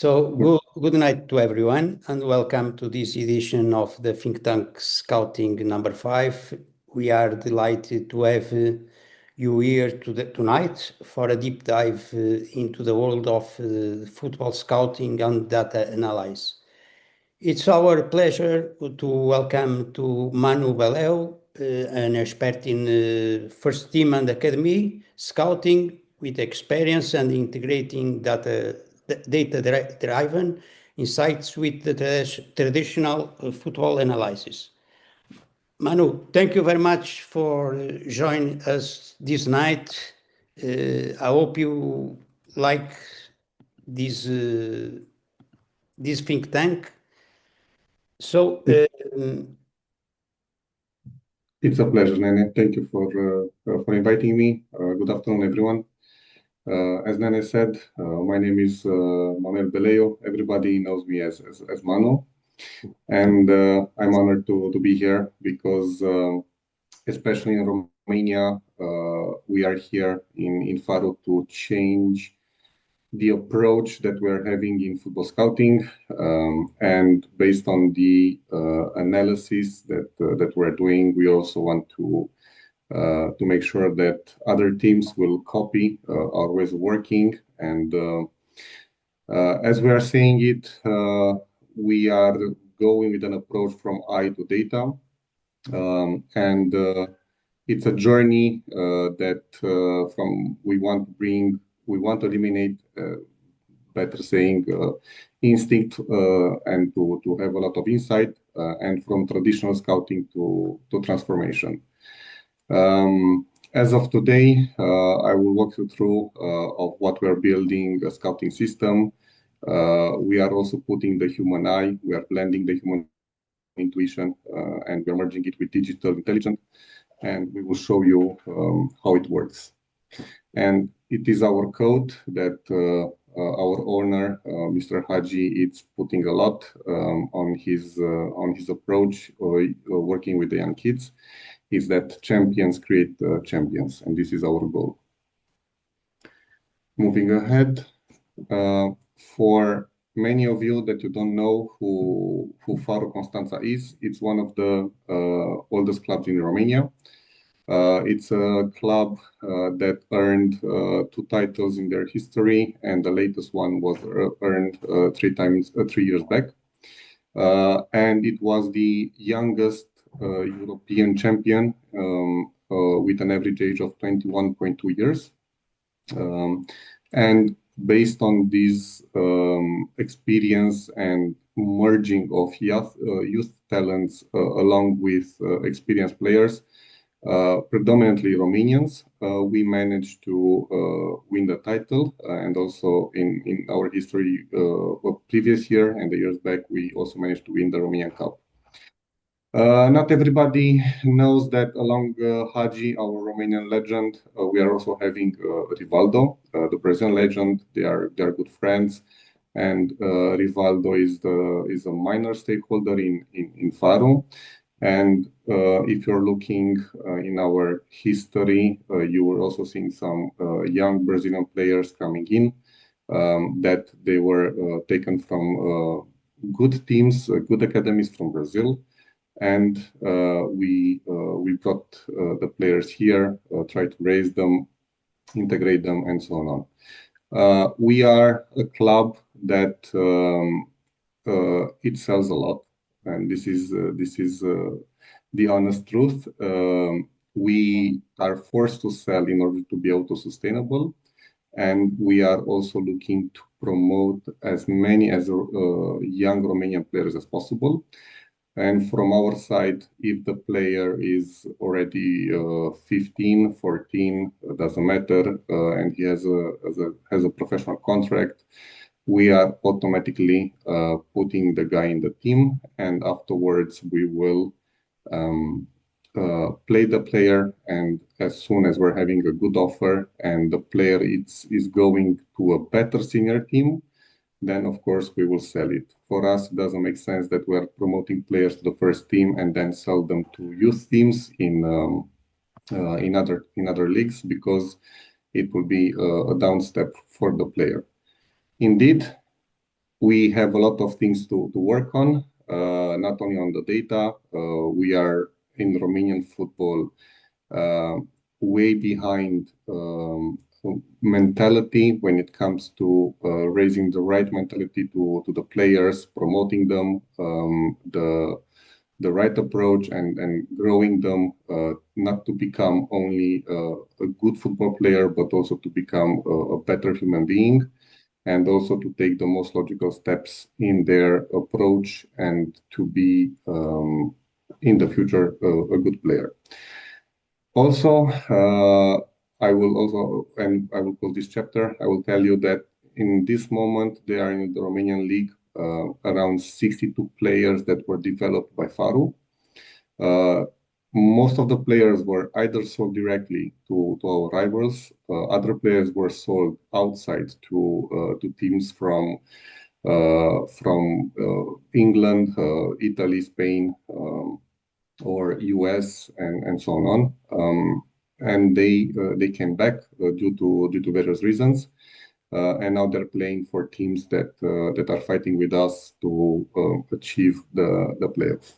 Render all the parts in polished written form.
Good night to everyone, and welcome to this edition of the Think Tank Scouting number 5. We are delighted to have you here tonight for a deep dive into the world of football scouting and data analysis. It's our pleasure to welcome to Manu Beleiu, an expert in first team and academy scouting with experience and integrating data-driven insights with the traditional football analysis. Manu, thank you very much for joining us this night. I hope you like this think tank. It's a pleasure, Nene. Thank you for inviting me. Good afternoon, everyone. As Nene said, my name is Manuel Beleiu. Everybody knows me as Manu. And I'm honored to be here because, especially in Romania, we are here in Faro to change the approach that we are having in football scouting, and based on the analysis that we're doing, we also want to make sure that other teams will copy our ways of working. And as we are saying it, we are going with an approach from eye to data, and it's a journey that we want to eliminate, better saying, instinct and to have a lot of insight, and from traditional scouting to transformation. As of today, I will walk you through of what we're building, a scouting system. We are also putting the human eye. We are blending the human intuition, and we're merging it with digital intelligence, and we will show you how it works. And it is our code that our owner, Mr. Haji, is putting a lot on his approach, working with the young kids, is that champions create champions, and this is our goal. Moving ahead, for many of you that you don't know who Faro Constanța is, it's one of the oldest clubs in Romania. It's a club that earned 2 titles in their history, and the latest one was earned 3 years back. And it was the youngest European champion with an average age of 21.2 years. And based on this experience and merging of youth talents along with experienced players, predominantly Romanians, we managed to win the title, and also in our history of previous year and the years back, we also managed to win the Romanian Cup. Not everybody knows that along Hagi, our Romanian legend, we are also having Rivaldo, the Brazilian legend. They are good friends, and Rivaldo is a minor stakeholder in Faro. And if you're looking in our history, you will also see some young Brazilian players coming in that they were taken from good teams, good academies from Brazil. And we brought the players here, try to raise them, integrate them, and so on. We are a club that it sells a lot, and this is the honest truth. We are forced to sell in order to be auto-sustainable, and we are also looking to promote as many young Romanian players as possible. And from our side, if the player is already 15, 14, doesn't matter, and he has a professional contract, we are automatically putting the guy in the team, and afterwards we will play the player. And as soon as we're having a good offer and the player is going to a better senior team, then of course we will sell it. For us, it doesn't make sense that we are promoting players to the first team and then sell them to youth teams in other leagues, because it will be a down step for the player. Indeed, We have a lot of things to work on, not only on the data. We are in Romanian football uh, way behind mentality when it comes to raising the right mentality to the players, promoting them, the right approach, and growing them, not to become only a good football player, but also to become a better human being, and also to take the most logical steps in their approach and to be in the future a good player. Also, I will close this chapter. I will tell you that in this moment, they are in the Romanian league around 62 players that were developed by Faru. Uh, Most of the players were either sold directly to our rivals. Other players were sold outside to teams from England, Italy, Spain, or US, and so on. And they came back due to various reasons. And now they're playing for teams that are fighting with us to achieve the playoffs.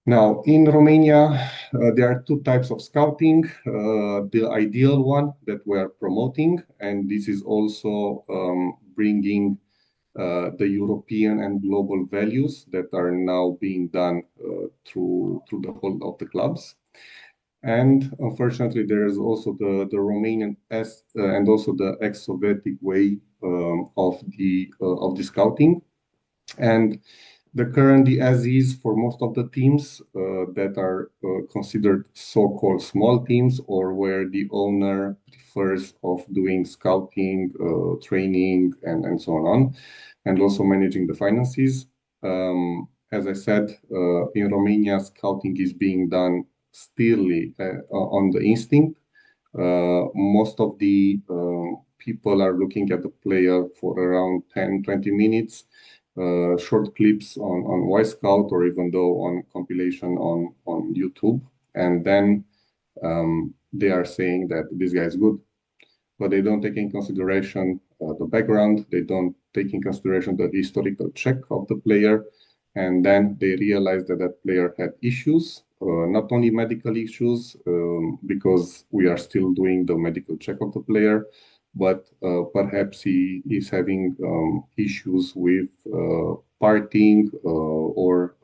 Now, in Romania, there are two types of scouting. The ideal one that we are promoting, and this is also bringing the European and global values that are now being done through the whole of the clubs. And unfortunately, there is also the Romanian and also the ex-Soviet way of the scouting. And the currently as is for most of the teams that are considered so-called small teams, or where the owner prefers of doing scouting, training, and so on, and also managing the finances. As I said, in Romania, scouting is being done still on the instinct. Most of the people are looking at the player for around 10, 20 minutes, short clips on Y Scout, or even though on compilation on YouTube. And then they are saying that this guy is good, but they don't take in consideration the background. They don't take in consideration the historical check of the player. And then they realize that that player had issues, not only medical issues, because we are still doing the medical check of the player, but perhaps he is having issues with partying or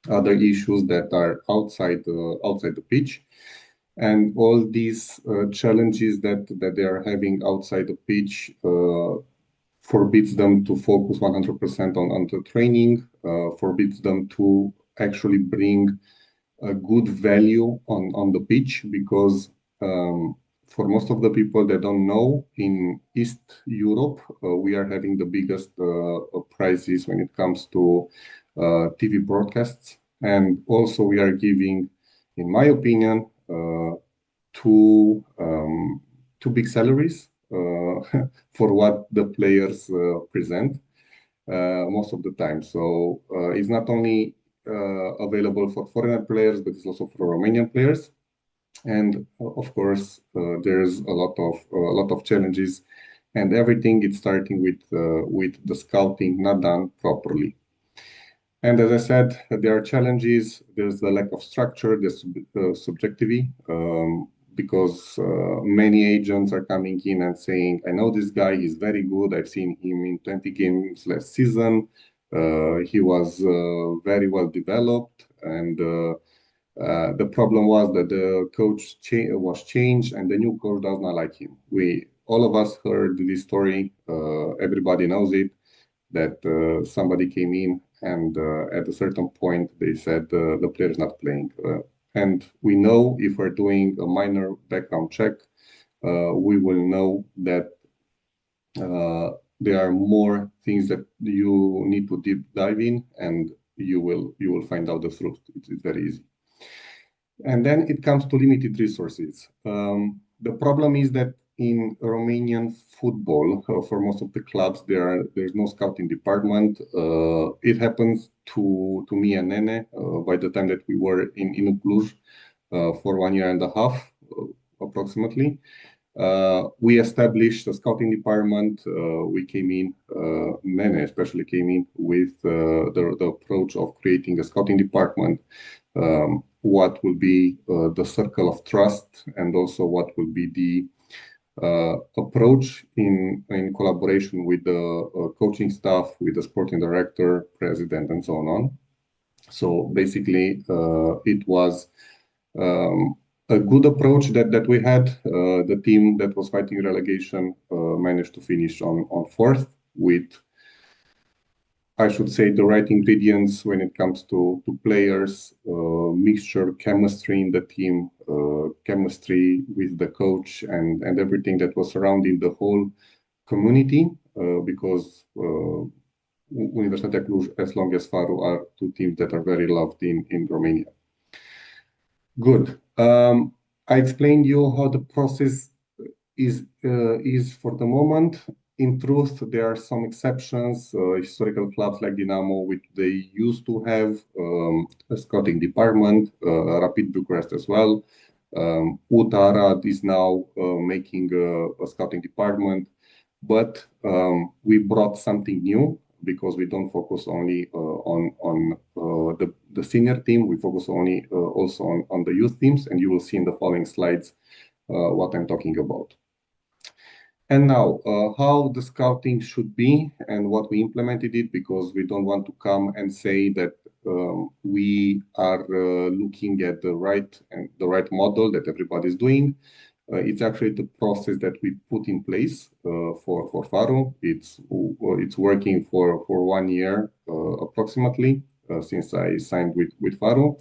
other issues that are outside the pitch. And all these challenges that they are having outside the pitch forbids them to focus 100% on the training, forbids them to actually bring a good value on the pitch, because for most of the people that don't know, in East Europe, we are having the biggest prizes when it comes to TV broadcasts. And also we are giving, in my opinion, too big salaries for what the players present most of the time. So it's not only available for foreigner players, but it's also for Romanian players. And of course, there's a lot of challenges, and everything is starting with the scouting not done properly. And as I said, there are challenges. There's the lack of structure, there's subjectivity, because many agents are coming in and saying, I know this guy, he's very good. I've seen him in 20 games last season. He was very well developed. And the problem was that the coach was changed and the new coach does not like him. All of us heard this story. Everybody knows it, that somebody came in and at a certain point they said the player is not playing. And we know, if we're doing a minor background check, we will know that there are more things that you need to deep dive in, and you will find out the truth. It's very easy. And then it comes to limited resources. The problem is that in Romanian football, for most of the clubs, there's no scouting department. It happens to me and Nene by the time that we were in Cluj for 1 year and a half, approximately. We established a scouting department. We came in, Nene especially came in with the approach of creating a scouting department. What will be the circle of trust, and also what will be the approach in collaboration with the coaching staff, with the sporting director, president, and so on. So basically, it was a good approach that we had. The team that was fighting relegation managed to finish on fourth with, I should say, the right ingredients when it comes to players, mixture, chemistry in the team, chemistry with the coach, and everything that was surrounding the whole community, because Universitatea Cluj, as long as Faro, are two teams that are very loved in Romania. Good. I explained you how the process is for the moment. In truth, there are some exceptions. Historical clubs like Dinamo, which they used to have a scouting department, Rapid Bucharest as well. UTA Arad is now making a scouting department, but we brought something new because we don't focus only on the senior team. We focus only also on the youth teams, and you will see in the following slides what I'm talking about. And now, how the scouting should be and what we implemented it, because we don't want to come and say that we are looking at the right model that everybody's doing. It's actually the process that we put in place for Faro. It's working for 1 year approximately since I signed with Faro.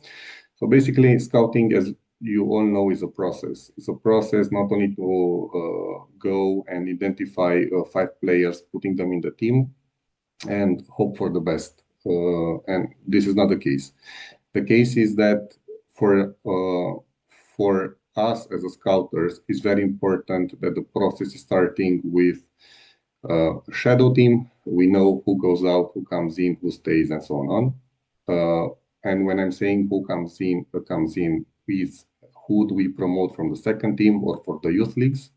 So basically, scouting, as you all know, is a process. It's a process not only to go and identify 5 players, putting them in the team, and hope for the best. And this is not the case. The case is that for us as a scouters, it's very important that the process is starting with a shadow team. We know who goes out, who comes in, who stays, and so on. And when I'm saying who comes in is who do we promote from the second team or for the youth leagues?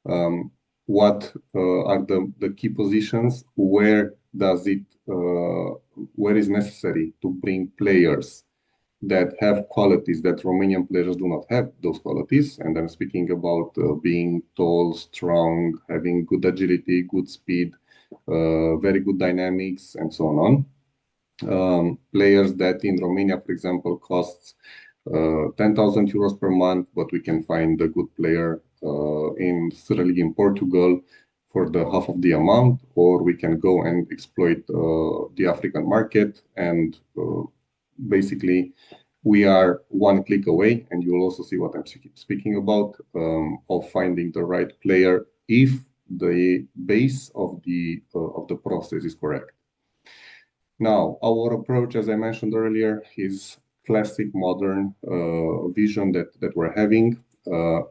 What are the key positions? Where is necessary to bring players that have qualities that Romanian players do not have, those qualities? And I'm speaking about being tall, strong, having good agility, good speed, very good dynamics, and so on. Players that in Romania, for example, costs 10,000 euros per month, but we can find a good player in Super League in Portugal for the half of the amount, or we can go and exploit the African market. And basically, we are one click away, and you will also see what I'm speaking about, of finding the right player if the base of the process is correct. Now, our approach, as I mentioned earlier, is classic modern vision that we're having.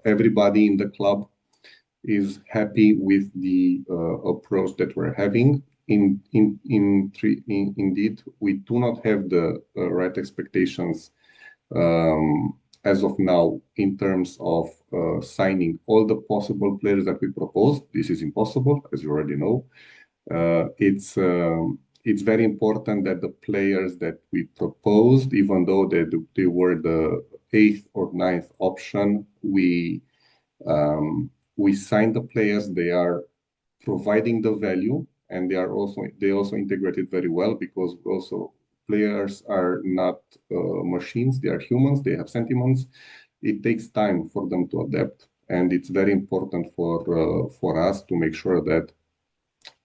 Everybody in the club is happy with the approach that we're having. Indeed, we do not have the right expectations as of now in terms of signing all the possible players that we proposed. This is impossible, as you already know. It's very important that the players that we proposed, even though they were the 8th or 9th option, we signed the players. They are providing the value, and they also integrated very well, because also players are not machines. They are humans. They have sentiments. It takes time for them to adapt, and it's very important for us to make sure that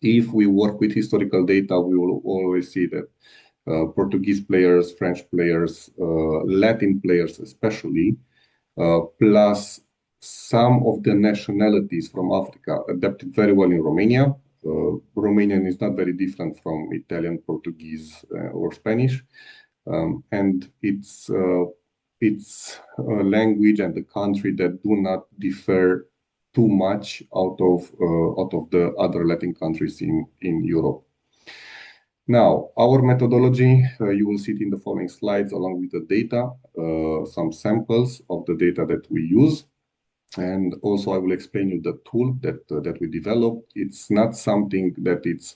if we work with historical data, we will always see that Portuguese players, French players, Latin players especially, plus some of the nationalities from Africa adapted very well in Romania. Romanian is not very different from Italian, Portuguese, or Spanish. And it's a language and the country that do not differ too much out of the other Latin countries in Europe. Now, our methodology, you will see it in the following slides along with the data, some samples of the data that we use. And also I will explain you the tool that we developed. It's not something that it's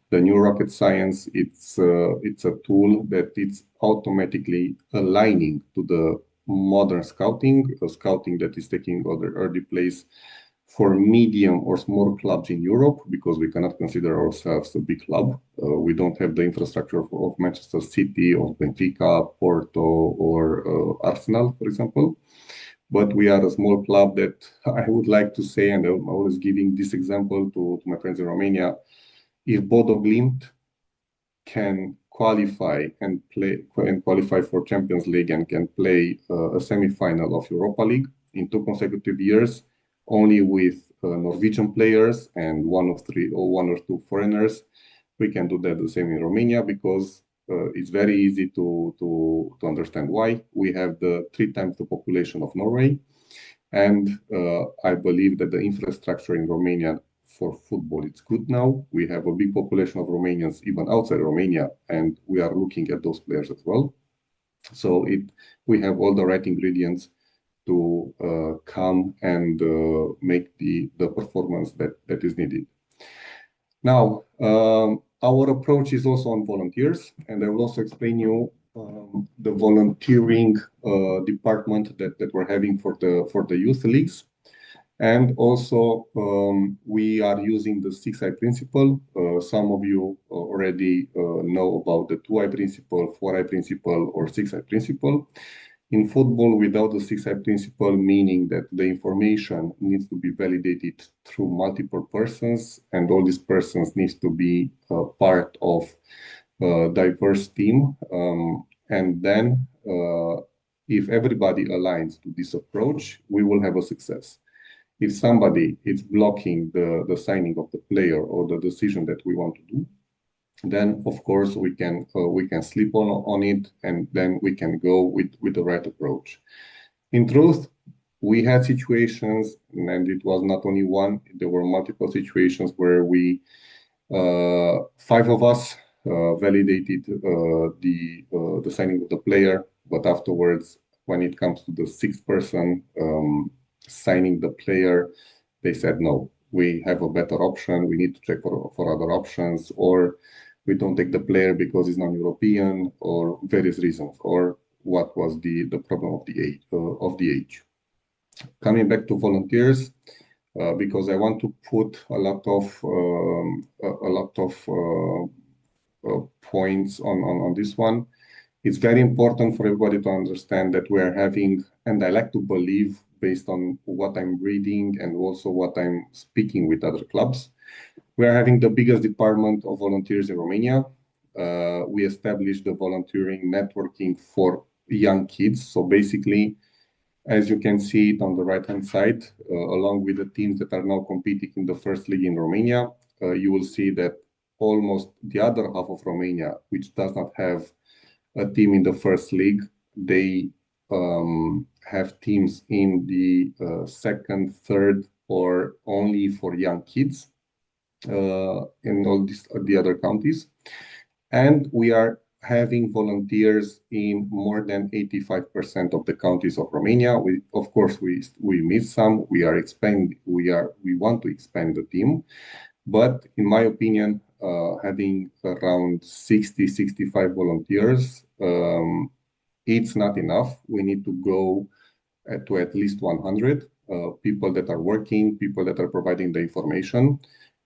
the new rocket science. It's a tool that it's automatically aligning to the modern scouting, scouting that is taking early place for medium or small clubs in Europe, because we cannot consider ourselves a big club. We don't have the infrastructure of Manchester City, of Benfica, Porto, or Arsenal, for example. But we are a small club that I would like to say, and I'm always giving this example to my friends in Romania. If Bodo Glimt can qualify and qualify for Champions League and can play a semi-final of Europa League in 2 consecutive years, only with Norwegian players and one or two foreigners, we can do that the same in Romania, because it's very easy to understand why. We have the 3 times the population of Norway, and I believe that the infrastructure in Romania for football it's good now. We have a big population of Romanians even outside Romania, and we are looking at those players as well. So we have all the right ingredients to come and make the performance that is needed. Now, our approach is also on volunteers, and I will also explain you the volunteering department that we're having for the youth leagues. And also, we are using the 6I principle. Some of you already know about the 2I principle, 4I principle, or 6I principle. In football, without the 6I principle, meaning that the information needs to be validated through multiple persons, and all these persons needs to be part of a diverse team. And then, if everybody aligns to this approach, we will have a success. If somebody is blocking the signing of the player or the decision that we want to do, then of course we can sleep on it, and then we can go with the right approach. In truth, we had situations, and it was not only one, there were multiple situations where we 5 of us validated the signing of the player, but afterwards, when it comes to the 6th person signing the player, they said no, we have a better option, we need to check for other options, or we don't take the player because he's non-European, or various reasons, or what was the problem of the age. Coming back to volunteers, because I want to put a lot of points on this one. It's very important for everybody to understand that we are having, and I like to believe based on what I'm reading and also what I'm speaking with other clubs, we are having the biggest department of volunteers in Romania. We established the volunteering networking for young kids. So basically, as you can see it on the right-hand side, along with the teams that are now competing in the first league in Romania, you will see that almost the other half of Romania, which does not have a team in the first league, they have teams in the second, third, or only for young kids in all the other counties. And we are having volunteers in more than 85% of the counties of Romania. Of course, we miss some. We want to expand the team, but in my opinion, having around 65 volunteers, it's not enough. We need to go to at least 100 people that are working, people that are providing the information.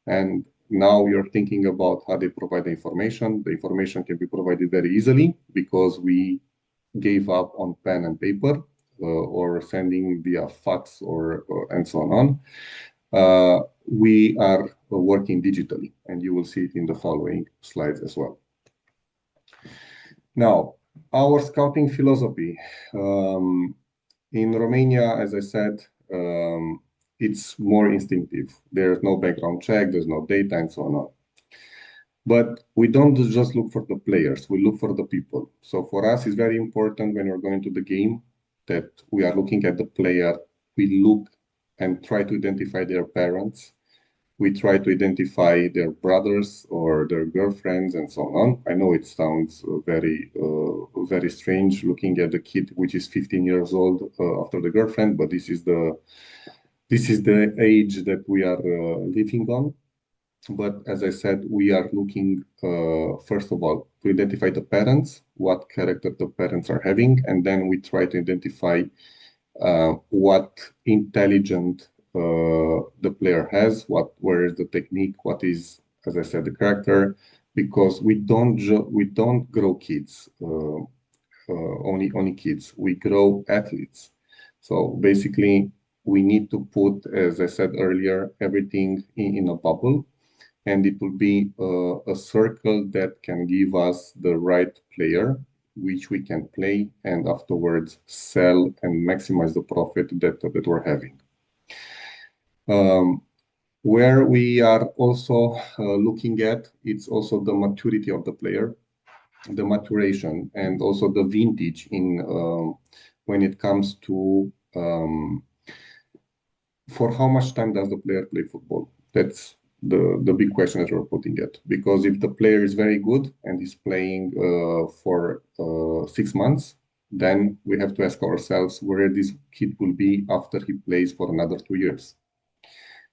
And now you're thinking about how they provide the information. The information can be provided very easily because we gave up on pen and paper or sending via fax or and so on. We are working digitally, and you will see it in the following slides as well. Now, our scouting philosophy. In Romania, as I said, it's more instinctive. There's no background check, there's no data, and so on. But we don't just look for the players, we look for the people. So for us, it's very important when we're going to the game that we are looking at the player, we look and try to identify their parents. We try to identify their brothers or their girlfriends and so on. I know it sounds very strange looking at the kid which is 15 years old after the girlfriend, but this is the this is the age that we are living on. But as I said, we are looking, first of all, to identify the parents, what character the parents are having, and then we try to identify what intelligent the player has, where is the technique, what is, as I said, the character, because we don't grow kids, only kids. We grow athletes. So basically, we need to put, as I said earlier, everything in a bubble, and it will be a circle that can give us the right player, which we can play and afterwards sell and maximize the profit that we're having. Where we are also looking at, it's also the maturity of the player, the maturation, and also the vintage in when it comes to for how much time does the player play football? That's the big question that we're putting it. Because if the player is very good and is playing for 6 months, then we have to ask ourselves where this kid will be after he plays for another 2 years.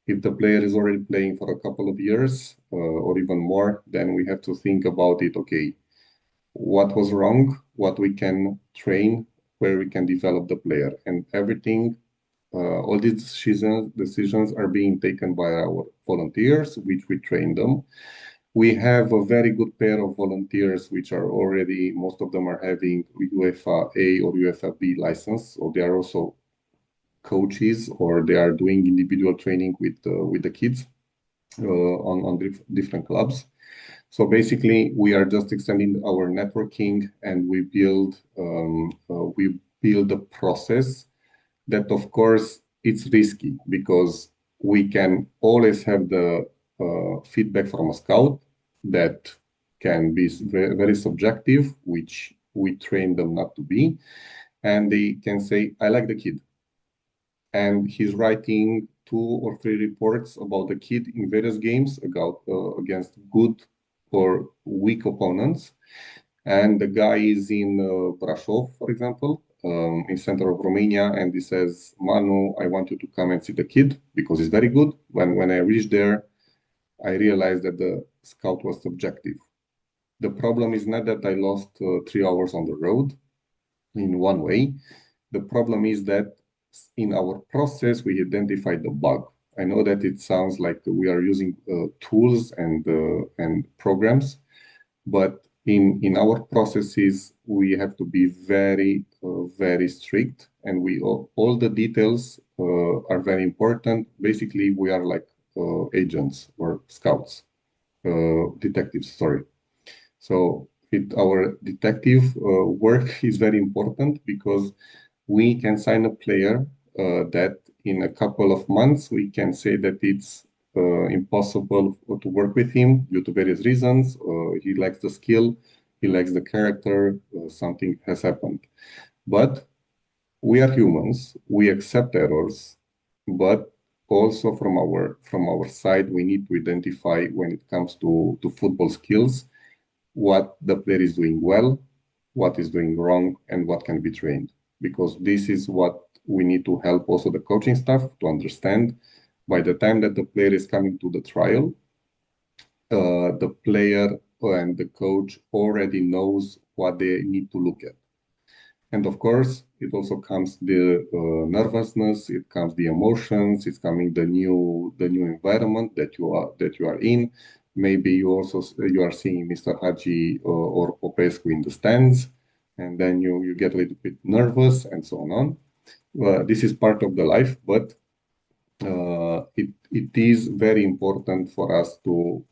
If the player is already playing for a couple of years or even more, then we have to think about it. Okay, what was wrong? What we can train? Where we can develop the player? And everything all these decisions are being taken by our volunteers, which we train them. We have a very good pair of volunteers, which are already, most of them are having UEFA A or UEFA B license, or they are also coaches, or they are doing individual training with the kids on different clubs. So basically, we are just extending our networking, and we build a process that of course it's risky because we can always have the feedback from a scout that can be very, very subjective, which we train them not to be. And they can say, I like the kid. And he's writing 2 or 3 reports about the kid in various games against good or weak opponents. And the guy is in Brașov, for example, in center of Romania, and he says, Manu, I want you to come and see the kid because he's very good. When I reached there, I realized that the scout was subjective. The problem is not that I lost 3 hours on the road in one way. The problem is that in our process, we identified the bug. I know that it sounds like we are using tools and programs, but in our processes, we have to be very strict, and all the details are very important. Basically, we are like agents or scouts, detectives, sorry. So our detective work is very important because we can sign a player that in a couple of months we can say that it's impossible to work with him due to various reasons. He lacks the skill, he lacks the character, something has happened. But we are humans, we accept errors, but also from our side, we need to identify when it comes to football skills what the player is doing well, what is doing wrong, and what can be trained. Because this is what we need to help also the coaching staff to understand. By the time that the player is coming to the trial, the player and the coach already knows what they need to look at. And of course, it also comes the nervousness, it comes the emotions, it's coming the new environment that you are in. Maybe you are seeing Mr. Hagi or Popescu in the stands, and then you get a little bit nervous and so on. This is part of the life, but it is very important for us to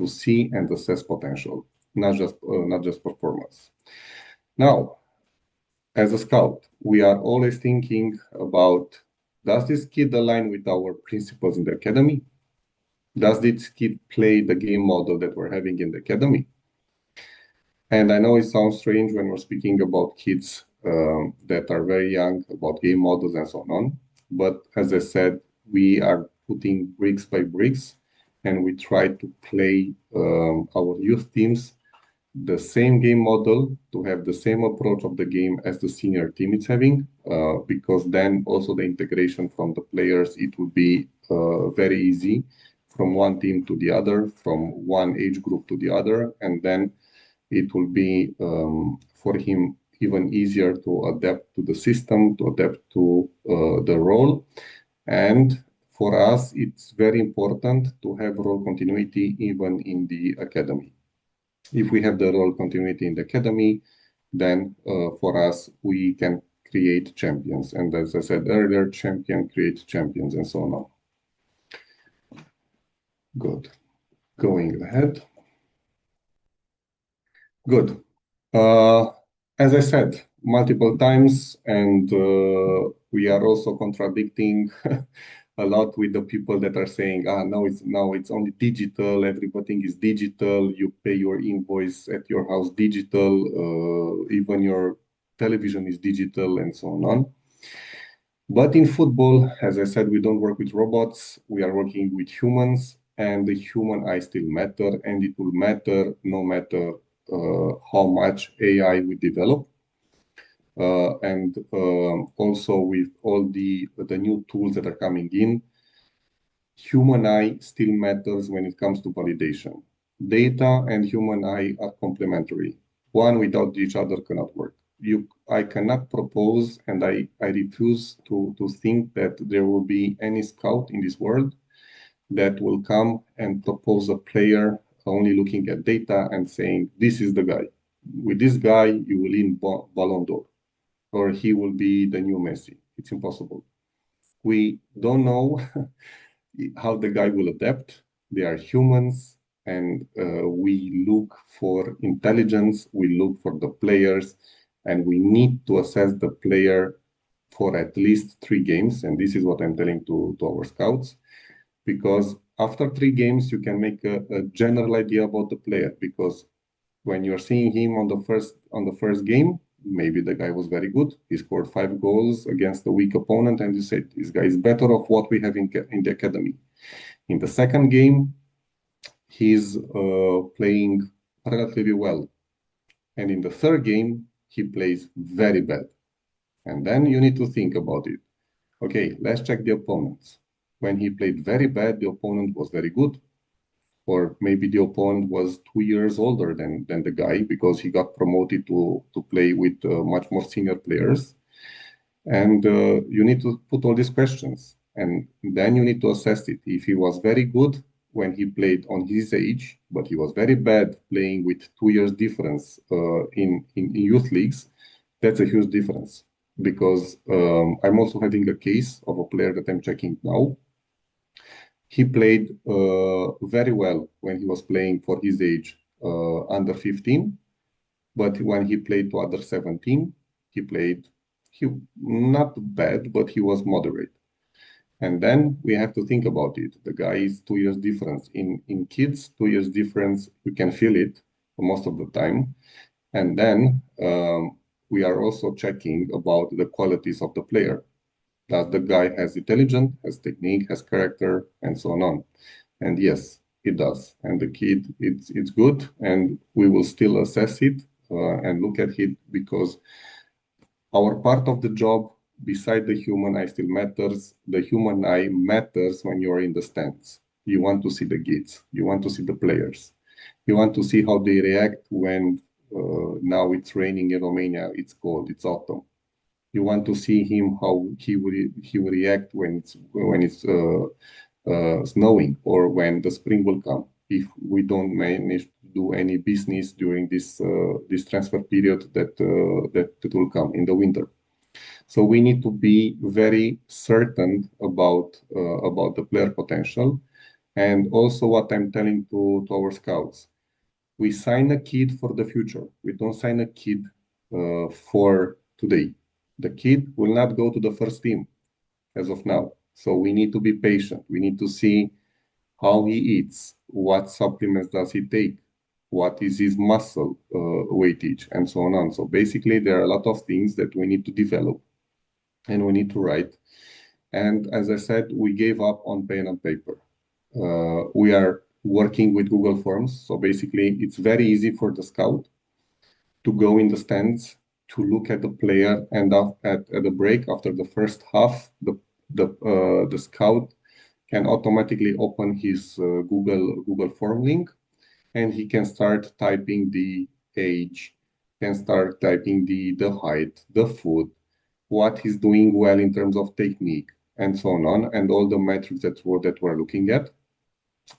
see and assess potential, not just performance. Now, as a scout, we are always thinking about, does this kid align with our principles in the academy? Does this kid play the game model that we're having in the academy? And I know it sounds strange when we're speaking about kids that are very young, about game models and so on. But as I said, we are putting bricks by bricks, and we try to play our youth teams the same game model, to have the same approach of the game as the senior team is having, because then also the integration from the players, it will be very easy from one team to the other, from one age group to the other, and then it will be for him even easier to adapt to the system, to adapt to the role. And for us, it's very important to have role continuity even in the academy. If we have the role continuity in the academy, then for us, we can create champions. And as I said earlier, champion creates champions and so on. Good. Going ahead. Good. As I said multiple times, and we are also contradicting a lot with the people that are saying, now it's only digital, everything is digital, you pay your invoice at your house digital, even your television is digital, and so on. But in football, as I said, we don't work with robots, we are working with humans, and the human eye still matter, and it will matter no matter how much AI we develop. And also with all the new tools that are coming in, human eye still matters when it comes to validation. Data and human eye are complementary. One without each other cannot work. I cannot propose, and I refuse to think that there will be any scout in this world that will come and propose a player only looking at data and saying, this is the guy. With this guy, you will win Ballon d'Or, or he will be the new Messi. It's impossible. We don't know how the guy will adapt. They are humans, and we look for intelligence, we look for the players, and we need to assess the player for at least 3 games. And this is what I'm telling to our scouts, because after 3 games, you can make a general idea about the player, because when you're seeing him on the first game, maybe the guy was very good. He scored 5 goals against a weak opponent, and you said, this guy is better of what we have in the academy. In the second game, he's playing relatively well. And in the third game, he plays very bad. And then you need to think about it. Okay, let's check the opponents. When he played very bad, the opponent was very good. Or maybe the opponent was 2 years older than the guy because he got promoted to play with much more senior players. And you need to put all these questions. And then you need to assess it. If he was very good when he played on his age, but he was very bad playing with 2 years difference in youth leagues, that's a huge difference. Because I'm also having a case of a player that I'm checking now. He played very well when he was playing for his age under 15, but when he played to under 17, he not bad, but he was moderate. And then we have to think about it. The guy is 2 years difference. In kids, 2 years difference, you can feel it most of the time. And then we are also checking about the qualities of the player. Does the guy has intelligence, has technique, has character, and so on. And yes, it does. And the kid, it's good, and we will still assess it and look at it, because our part of the job, beside the human eye, still matters. The human eye matters when you're in the stands. You want to see the kids. You want to see the players. You want to see how they react when now it's raining in Romania, it's cold, it's autumn. You want to see him how he will react when it's snowing, or when the spring will come. If we don't manage to do any business during this transfer period that will come in the winter. So we need to be very certain about the player potential. And also what I'm telling to our scouts, we sign a kid for the future. We don't sign a kid for today. The kid will not go to the first team as of now. So we need to be patient. We need to see how he eats, what supplements does he take, what is his muscle weightage, and so on. So basically, there are a lot of things that we need to develop and we need to write. And as I said, we gave up on pen and paper. We are working with Google Forms. So basically, it's very easy for the scout to go in the stands, to look at the player, and at the break after the first half, the scout can automatically open his Google Form link, and he can start typing the age, can start typing the height, the foot, what he's doing well in terms of technique, and so on, and all the metrics that we're looking at.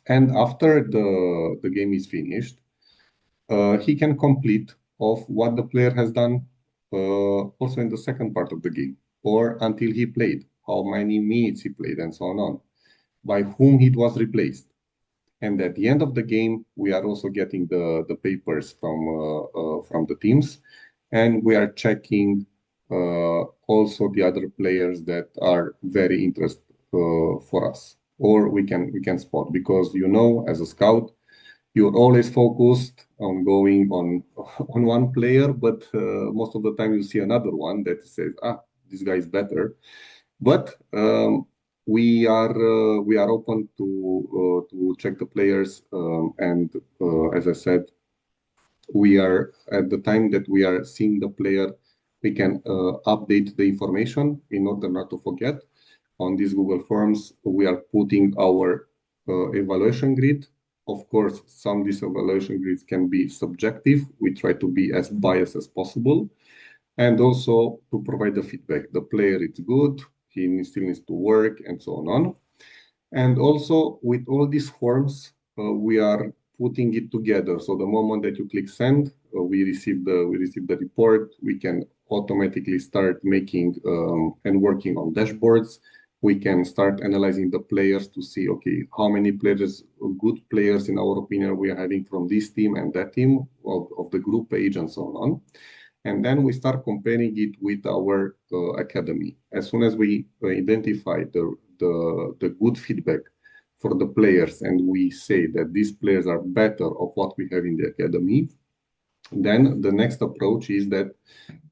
And after the game is finished, he can complete of what the player has done also in the second part of the game, or until he played, how many minutes he played, and so on, by whom he was replaced. And at the end of the game, we are also getting the papers from the teams, and we are checking also the other players that are very interesting for us, or we can spot, because as a scout, you're always focused on going on on one player, but most of the time you see another one that says, this guy is better. But we are open to check the players, and as I said, we are at the time that we are seeing the player, we can update the information in order not to forget. On these Google Forms, we are putting our evaluation grid. Of course, some of these evaluation grids can be subjective. We try to be as biased as possible, and also to provide the feedback. The player is good, he still needs to work, and so on. And also with all these forms, we are putting it together. So the moment that you click send, we receive the report. We can automatically start making and working on dashboards. We can start analyzing the players to see, okay, how many players, good players in our opinion, we are having from this team and that team of the group page, and so on. And then we start comparing it with our academy. As soon as we identify the good feedback for the players, and we say that these players are better of what we have in the academy, then the next approach is that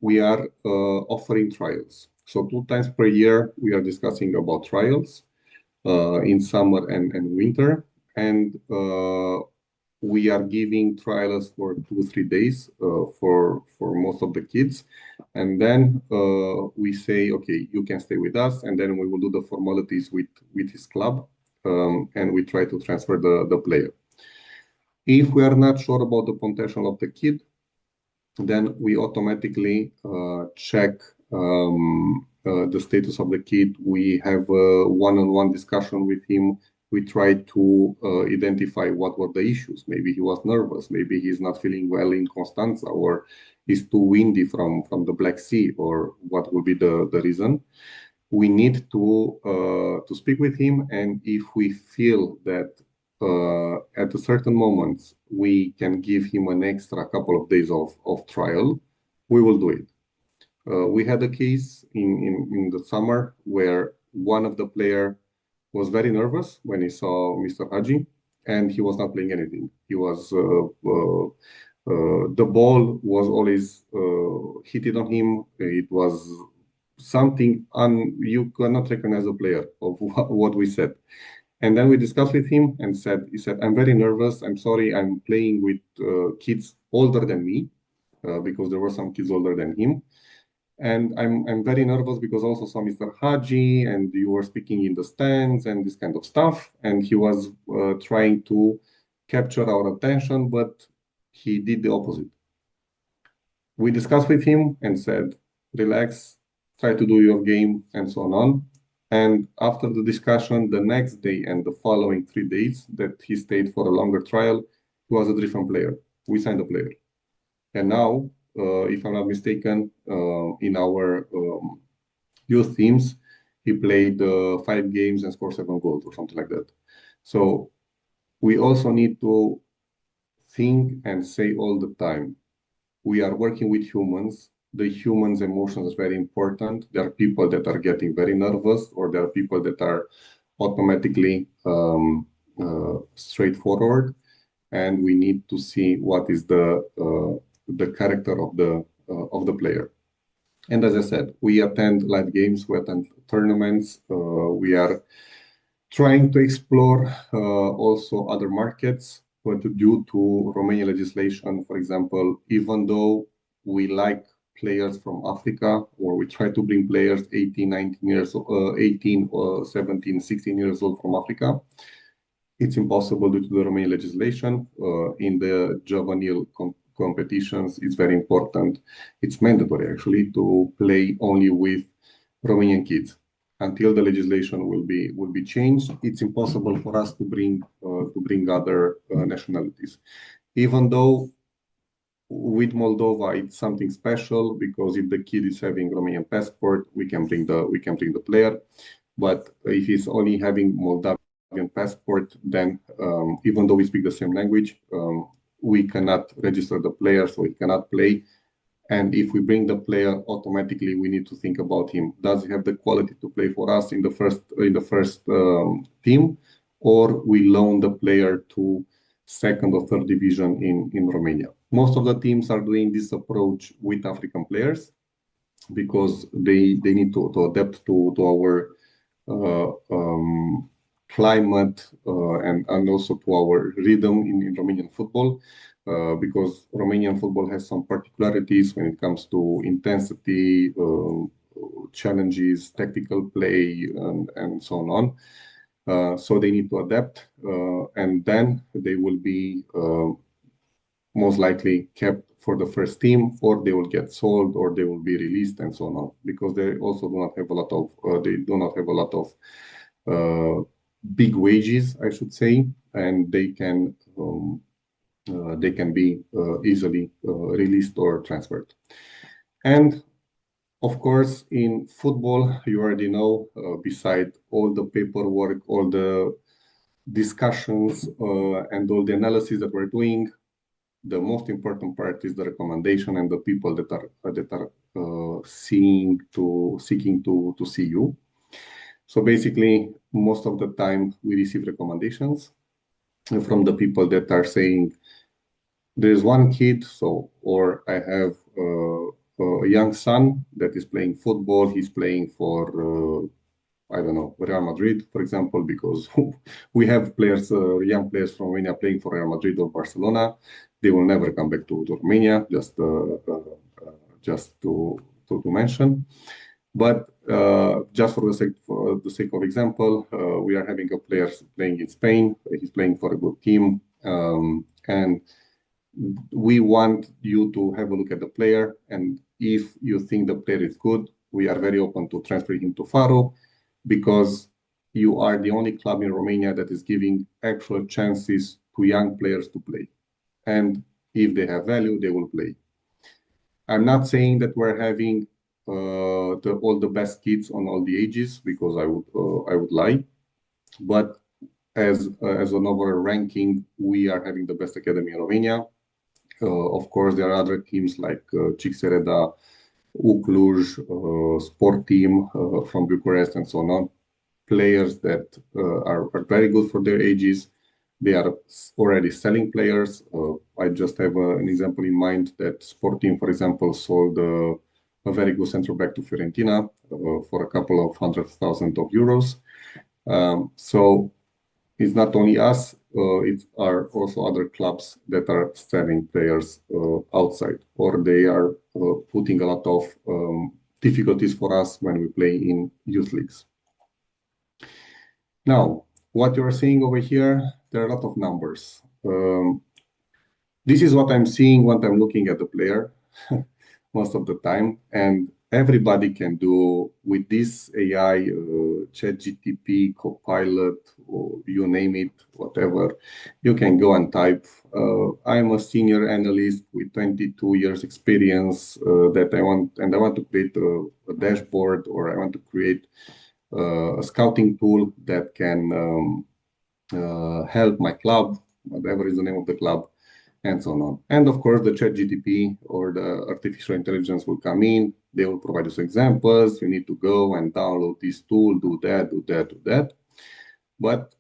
we are offering trials. So 2 times per year, we are discussing about trials in summer and winter. And we are giving trials for 2 3 days for most of the kids, and then we say, okay, you can stay with us, and then we will do the formalities with his club, and we try to transfer the player. If we are not sure about the potential of the kid, then we automatically check the status of the kid. We have a one-on-one discussion with him. We try to identify what were the issues. Maybe he was nervous. Maybe he's not feeling well in Constanța, or he's too windy from the Black Sea, or what will be the reason. We need to speak with him, and if we feel that at a certain moment we can give him an extra couple of days of trial, we will do it. We had a case in the summer where one of the player was very nervous when he saw Mr. Haji, and he was not playing anything. He was the ball was always hit on him. It was something you cannot recognize a player of what we said. And then we discussed with him, and he said, I'm very nervous. I'm sorry. I'm playing with kids older than me, because there were some kids older than him. And I'm very nervous because also saw Mr. Haji, and you were speaking in the stands and this kind of stuff. And he was trying to capture our attention, but he did the opposite. We discussed with him and said, relax, try to do your game, and so on. And after the discussion, the next day and the following 3 days that he stayed for a longer trial, he was a different player. We signed a player. And now, if I'm not mistaken, in our youth teams, he played 5 games and scored 7 goals or something like that. So we also need to think and say all the time, we are working with humans. The humans' emotions is very important. There are people that are getting very nervous, or there are people that are automatically straightforward, and we need to see what is the character of the player. And as I said, we attend live games, we attend tournaments. We are trying to explore also other markets, but due to Romanian legislation, for example, even though we like players from Africa, or we try to bring players 18, 19 years, 18 or 17, 16 years old from Africa, it's impossible due to the Romanian legislation. In the juvenile competitions, it's very important. It's mandatory actually to play only with Romanian kids. Until the legislation will be changed, it's impossible for us to bring other nationalities. Even though with Moldova it's something special, because if the kid is having Romanian passport, we can bring the player. But if he's only having Moldavian passport, then even though we speak the same language, we cannot register the player, so he cannot play. And if we bring the player, automatically we need to think about him. Does he have the quality to play for us in the first team, or we loan the player to second or third division in Romania? Most of the teams are doing this approach with African players because they need to adapt to our climate and also to our rhythm in Romanian football, because Romanian football has some particularities when it comes to intensity, challenges, tactical play, and so on. So they need to adapt, and then they will be most likely kept for the first team, or they will get sold, or they will be released, and so on, because they also do not have a lot of big wages, I should say, and they can be easily released or transferred. And of course, in football, you already know, beside all the paperwork, all the discussions, and all the analysis that we're doing, the most important part is the recommendation and the people that are seeking to see you. So basically, most of the time we receive recommendations from the people that are saying, there's one kid, or I have a young son that is playing football. He's playing for I don't know, Real Madrid, for example, because we have players, young players from Romania playing for Real Madrid or Barcelona. They will never come back to Romania, just to mention. But just for the sake of example, we are having a player playing in Spain. He's playing for a good team, and we want you to have a look at the player. And if you think the player is good, we are very open to transfer him to Faro, because you are the only club in Romania that is giving actual chances to young players to play. And if they have value, they will play. I'm not saying that we're having all the best kids on all the ages, because I would lie. But as an overall ranking, we are having the best academy in Romania. Of course, there are other teams like Cixereda, Ucluj, Sport Team from Bucharest, and so on. Players that are very good for their ages. They are already selling players. I just have an example in mind that Sport Team, for example, sold a very good centre back to Fiorentina for a couple of €100,000. So it's not only us, it are also other clubs that are selling players outside, or they are putting a lot of difficulties for us when we play in youth leagues. Now, what you're seeing over here, there are a lot of numbers. This is what I'm seeing when I'm looking at the player most of the time, and everybody can do with this AI, ChatGPT, Copilot, or you name it, whatever. You can go and type, I'm a senior analyst with 22 years experience that I want to create a dashboard, or I want to create a scouting tool that can help my club, whatever is the name of the club, and so on. And of course, the ChatGPT or the artificial intelligence will come in. They will provide us examples. You need to go and download this tool, do that, do that, do that. But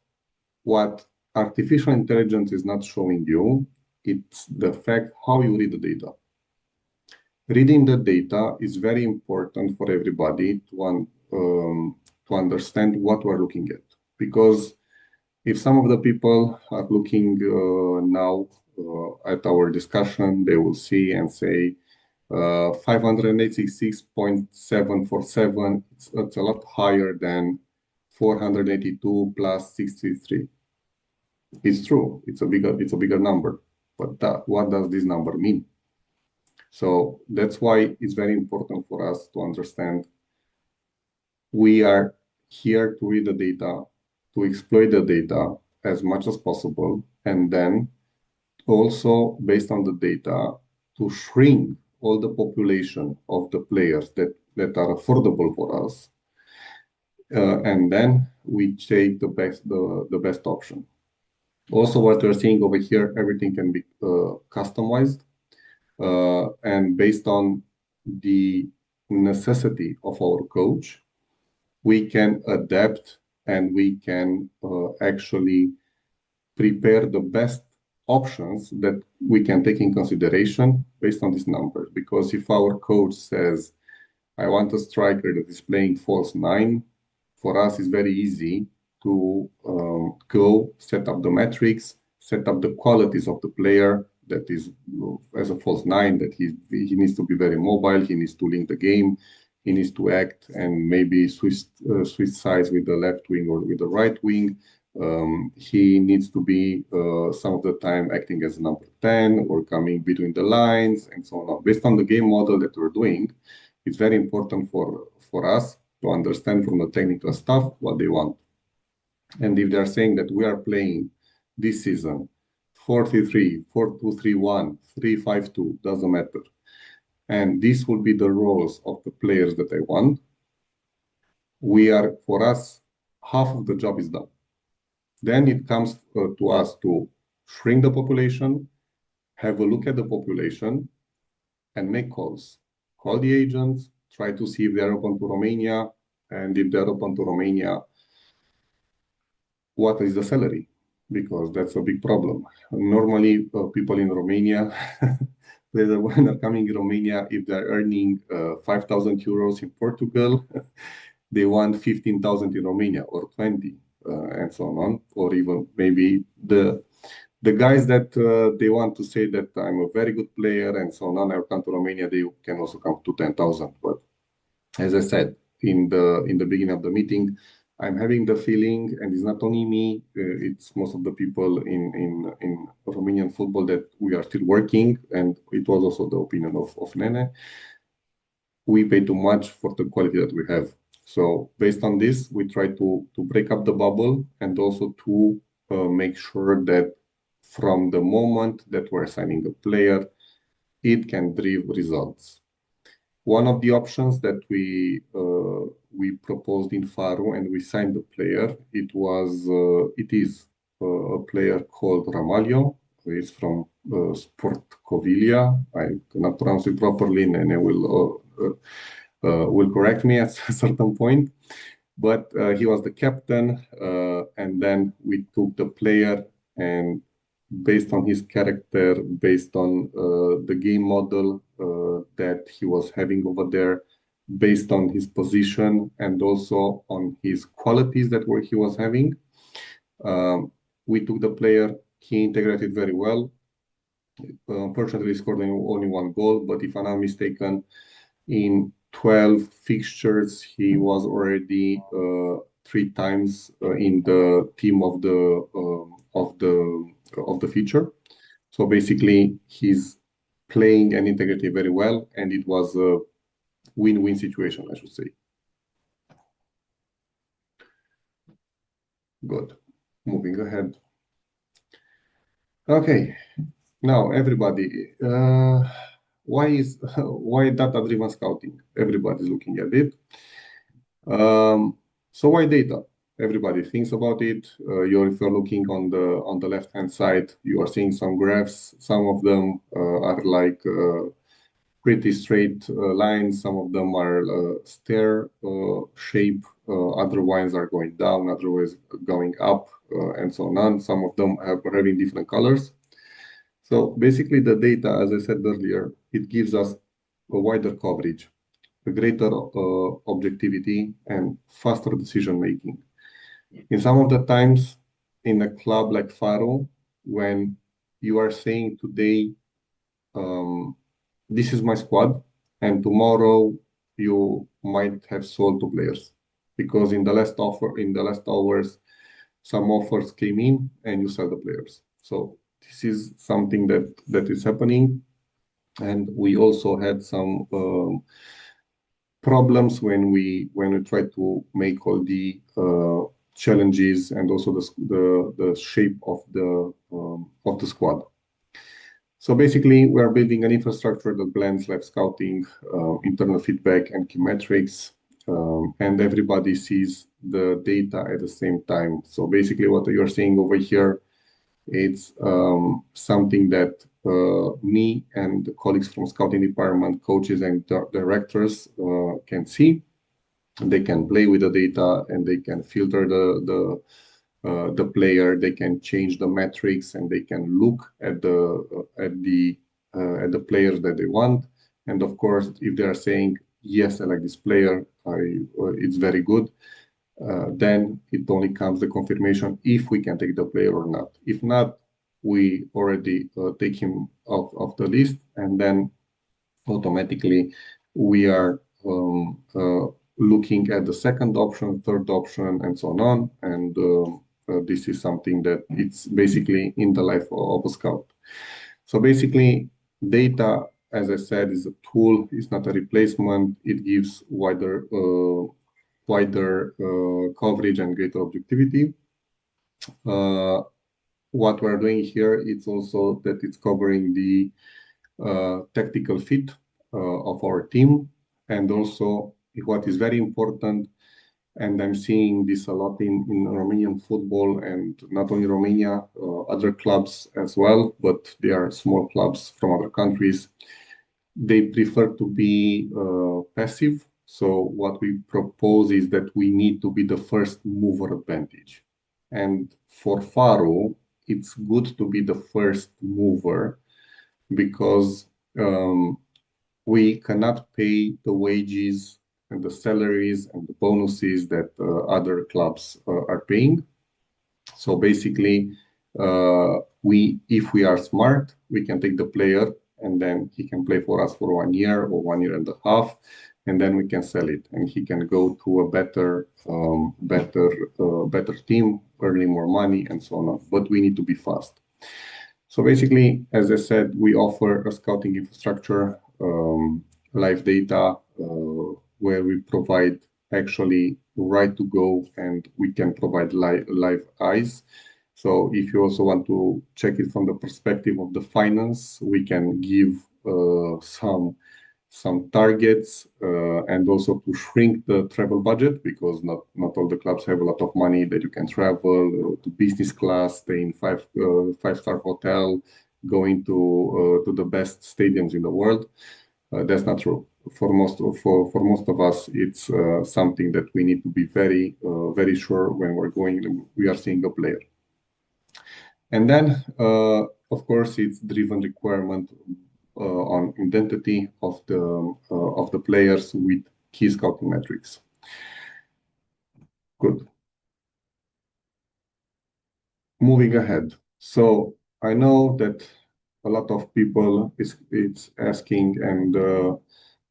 what artificial intelligence is not showing you, it's the fact how you read the data. Reading the data is very important for everybody to understand what we're looking at. Because if some of the people are looking now at our discussion, they will see and say 586.747, it's a lot higher than 482 plus 63. It's true, it's a bigger number, but what does this number mean? So that's why it's very important for us to understand we are here to read the data, to exploit the data as much as possible, and then also based on the data to shrink all the population of the players that are affordable for us, and then we take the best option. Also, what we're seeing over here, everything can be customized, and based on the necessity of our coach, we can adapt and we can actually prepare the best options that we can take in consideration based on these numbers. Because if our coach says, I want a striker that is playing false nine, for us it's very easy to go set up the metrics, set up the qualities of the player that is as a false nine, that he needs to be very mobile, he needs to link the game, he needs to act and maybe switch sides with the left wing or with the right wing. He needs to be some of the time acting as number 10 or coming between the lines and so on. Based on the game model that we're doing, it's very important for us to understand from the technical staff what they want. And if they're saying that we are playing this season 4-3-3, 4-2-3-1, 3-5-2, doesn't matter. And this will be the roles of the players that I want. For us, half of the job is done. Then it comes to us to shrink the population, have a look at the population, and make calls. Call the agents, try to see if they're open to Romania, and if they're open to Romania, what is the salary? Because that's a big problem. Normally, people in Romania, when they're coming in Romania, if they're earning 5,000 euros in Portugal, they want 15,000 in Romania or 20, and so on. Or even maybe the guys that they want to say that I'm a very good player and so on, I come to Romania, they can also come to 10,000. But as I said in the beginning of the meeting, I'm having the feeling, and it's not only me, it's most of the people in Romanian football, that we are still working, and it was also the opinion of Nene. We pay too much for the quality that we have. So based on this, we try to break up the bubble and also to make sure that from the moment that we're signing a player, it can drive results. One of the options that we proposed in Faro and we signed the player, it is a player called Ramalho, who is from Sport Coviglia. I cannot pronounce it properly, and I will correct me at a certain point. But he was the captain, and then we took the player, and based on his character, based on the game model that he was having over there, based on his position, and also on his qualities that he was having, we took the player. He integrated very well. Unfortunately, he scored only one goal, but if I'm not mistaken, in 12 fixtures, he was already 3 times in the team of the feature. So basically, he's playing and integrating very well, and it was a win-win situation, I should say. Good. Moving ahead. Okay. Now, everybody, why data-driven scouting? Everybody's looking at it. So why data? Everybody thinks about it. If you're looking on the left-hand side, you are seeing some graphs. Some of them are like pretty straight lines. Some of them are stair shape. Other ones are going down. Other ones going up, and so on. Some of them are having different colors. So basically, the data, as I said earlier, it gives us a wider coverage, a greater objectivity, and faster decision making. In some of the times in a club like Faro, when you are saying today, this is my squad, and tomorrow you might have sold two players because in the last offer, in the last hours, some offers came in and you sell the players. So this is something that is happening, and we also had some problems when we try to make all the challenges and also the shape of the squad. So basically, we are building an infrastructure that blends live scouting, internal feedback, and key metrics, and everybody sees the data at the same time. So basically, what you're seeing over here, it's something that me and the colleagues from scouting department, coaches, and directors can see. They can play with the data and they can filter the player. They can change the metrics and they can look at the players that they want. And of course, if they are saying yes, I like this player, it's very good. Then it only comes the confirmation if we can take the player or not. If not, we already take him off of the list, and then automatically we are looking at the second option, third option, and so on. And this is something that it's basically in the life of a scout. So basically, data, as I said, is a tool. It's not a replacement. It gives wider coverage and greater objectivity. What we're doing here is also that it's covering the tactical fit of our team, and also what is very important, and I'm seeing this a lot in Romanian football, and not only Romania, other clubs as well, but they are small clubs from other countries. They prefer to be passive. So what we propose is that we need to be the first mover advantage. And for Faro, it's good to be the first mover because we cannot pay the wages and the salaries and the bonuses that other clubs are paying. So basically, if we are smart, we can take the player and then he can play for us for 1 year or 1 year and a half, and then we can sell it, and he can go to a better team, earning more money, and so on. But we need to be fast. So basically, as I said, we offer a scouting infrastructure, live data, where we provide actually right to go, and we can provide live eyes. So if you also want to check it from the perspective of the finance, we can give some targets and also to shrink the travel budget because not all the clubs have a lot of money that you can travel to business class, stay in five-star hotel, going to the best stadiums in the world. That's not true. For most of us, it's something that we need to be very sure when we are seeing a player. And then, of course, it's driven requirement on identity of the players with key scouting metrics. Good. Moving ahead. So I know that a lot of people it's asking and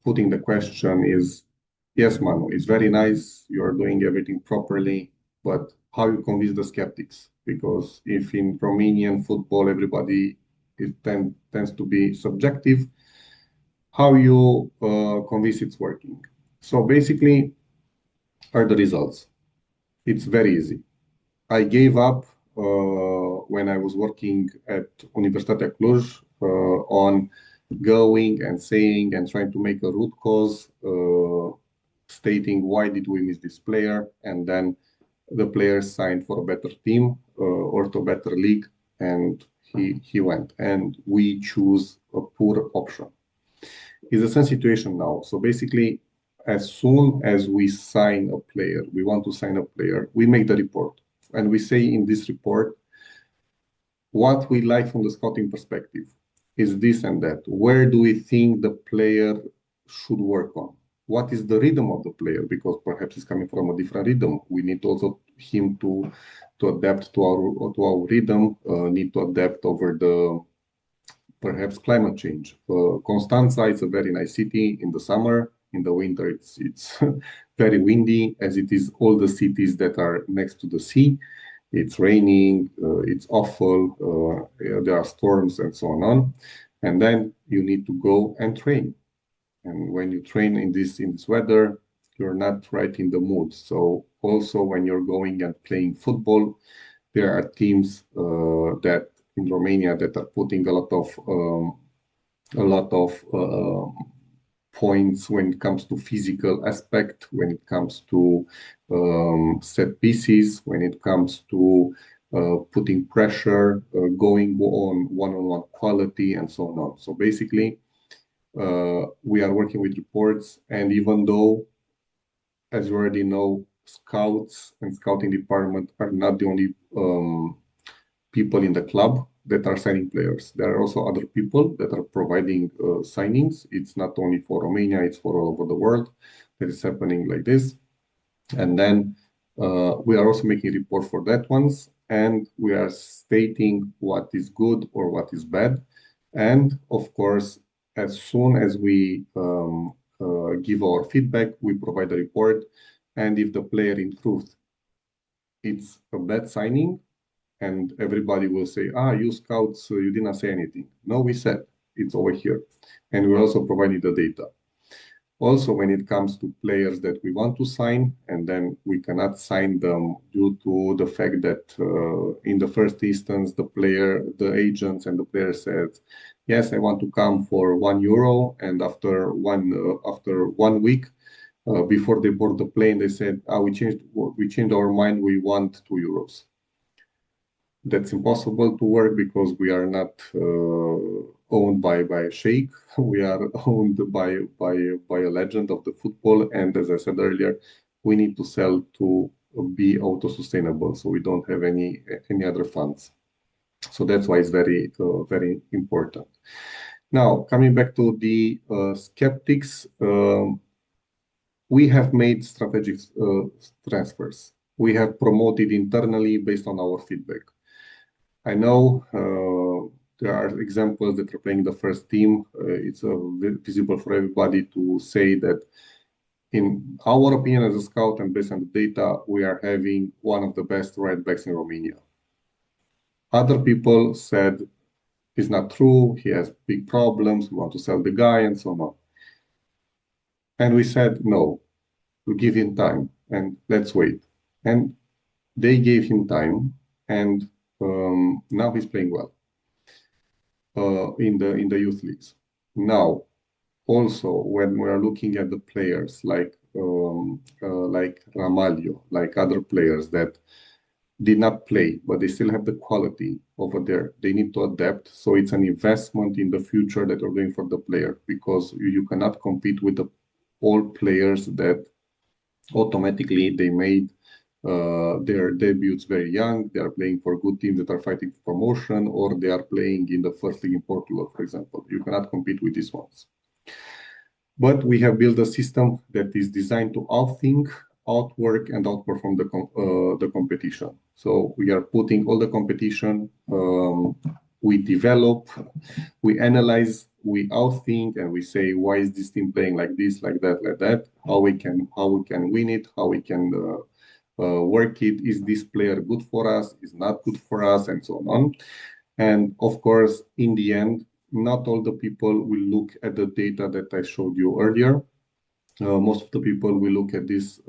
putting the question is, yes, Manu, it's very nice. You're doing everything properly, but how you convince the skeptics? Because if in Romanian football, everybody tends to be subjective, how you convince it's working? So basically, are the results. It's very easy. I gave up when I was working at Universitatea Cluj on going and saying and trying to make a root cause, stating why did we miss this player, and then the player signed for a better team or to a better league, and he went, and we choose a poor option. It's the same situation now. So basically, as soon as we sign a player, we want to sign a player, we make the report. And we say in this report, what we like from the scouting perspective is this and that. Where do we think the player should work on? What is the rhythm of the player? Because perhaps he's coming from a different rhythm. We need also him to adapt to our rhythm, need to adapt over the perhaps climate change. Constanza is a very nice city in the summer. In the winter, it's very windy, as it is all the cities that are next to the sea. It's raining, it's awful, there are storms and so on. And then you need to go and train. And when you train in this weather, you're not right in the mood. So also when you're going and playing football, there are teams that in Romania that are putting a lot of points when it comes to physical aspect, when it comes to set pieces, when it comes to putting pressure, going on one-on-one quality, and so on. So basically, we are working with reports, and even though, as you already know, scouts and scouting department are not the only people in the club that are signing players. There are also other people that are providing signings. It's not only for Romania, it's for all over the world that is happening like this. And then we are also making a report for that ones, and we are stating what is good or what is bad. And of course, as soon as we give our feedback, we provide a report. And if the player in truth it's a bad signing, and everybody will say, you scouts, you didn't say anything. No, we said it's over here. And we also provided the data. Also, when it comes to players that we want to sign, and then we cannot sign them due to the fact that in the first instance, the agents and the player said, yes, I want to come for €1. And after one week, before they board the plane, they said, we changed our mind, we want €2. That's impossible to work because we are not owned by a sheikh. We are owned by a legend of the football. And as I said earlier, we need to sell to be auto-sustainable. So we don't have any other funds. So that's why it's very, very important. Now, coming back to the skeptics, we have made strategic transfers. We have promoted internally based on our feedback. I know there are examples that are playing the first team. It's visible for everybody to say that in our opinion as a scout and based on the data, we are having one of the best right backs in Romania. Other people said it's not true, he has big problems, we want to sell the guy and so on. And we said, no, we give him time and let's wait. And they gave him time, and now he's playing well in the youth leagues. Now, also when we are looking at the players like Ramalho, like other players that did not play, but they still have the quality over there. They need to adapt. So it's an investment in the future that we're doing for the player, because you cannot compete with the old players that automatically they made their debuts very young. They are playing for good teams that are fighting for promotion, or they are playing in the first league in Portugal, for example. You cannot compete with these ones. But we have built a system that is designed to outthink, outwork, and outperform the competition. So we are putting all the competition, we develop, we analyze, we outthink, and we say, why is this team playing like this, like that, how we can win it, how we can work it, is this player good for us, is not good for us, and so on. And of course, in the end, not all the people will look at the data that I showed you earlier. Most of the people will look at these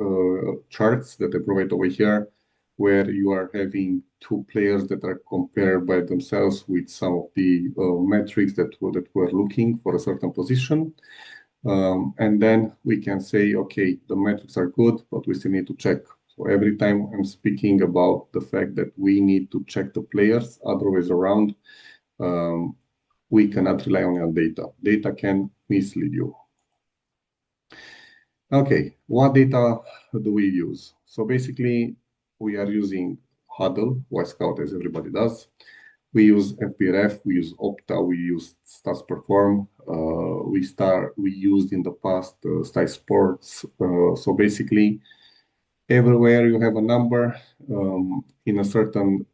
charts that I provide over here, where you are having two players that are compared by themselves with some of the metrics that we're looking for a certain position. And then we can say, okay, the metrics are good, but we still need to check. So every time I'm speaking about the fact that we need to check the players, otherwise around, we cannot rely on our data. Data can mislead you. Okay, what data do we use? So basically, we are using Huddle, Scout, as everybody does. We use FBref, we use Opta, we use Stats Perform. We used in the past Sky Sports. So basically, Everywhere you have a number in a certain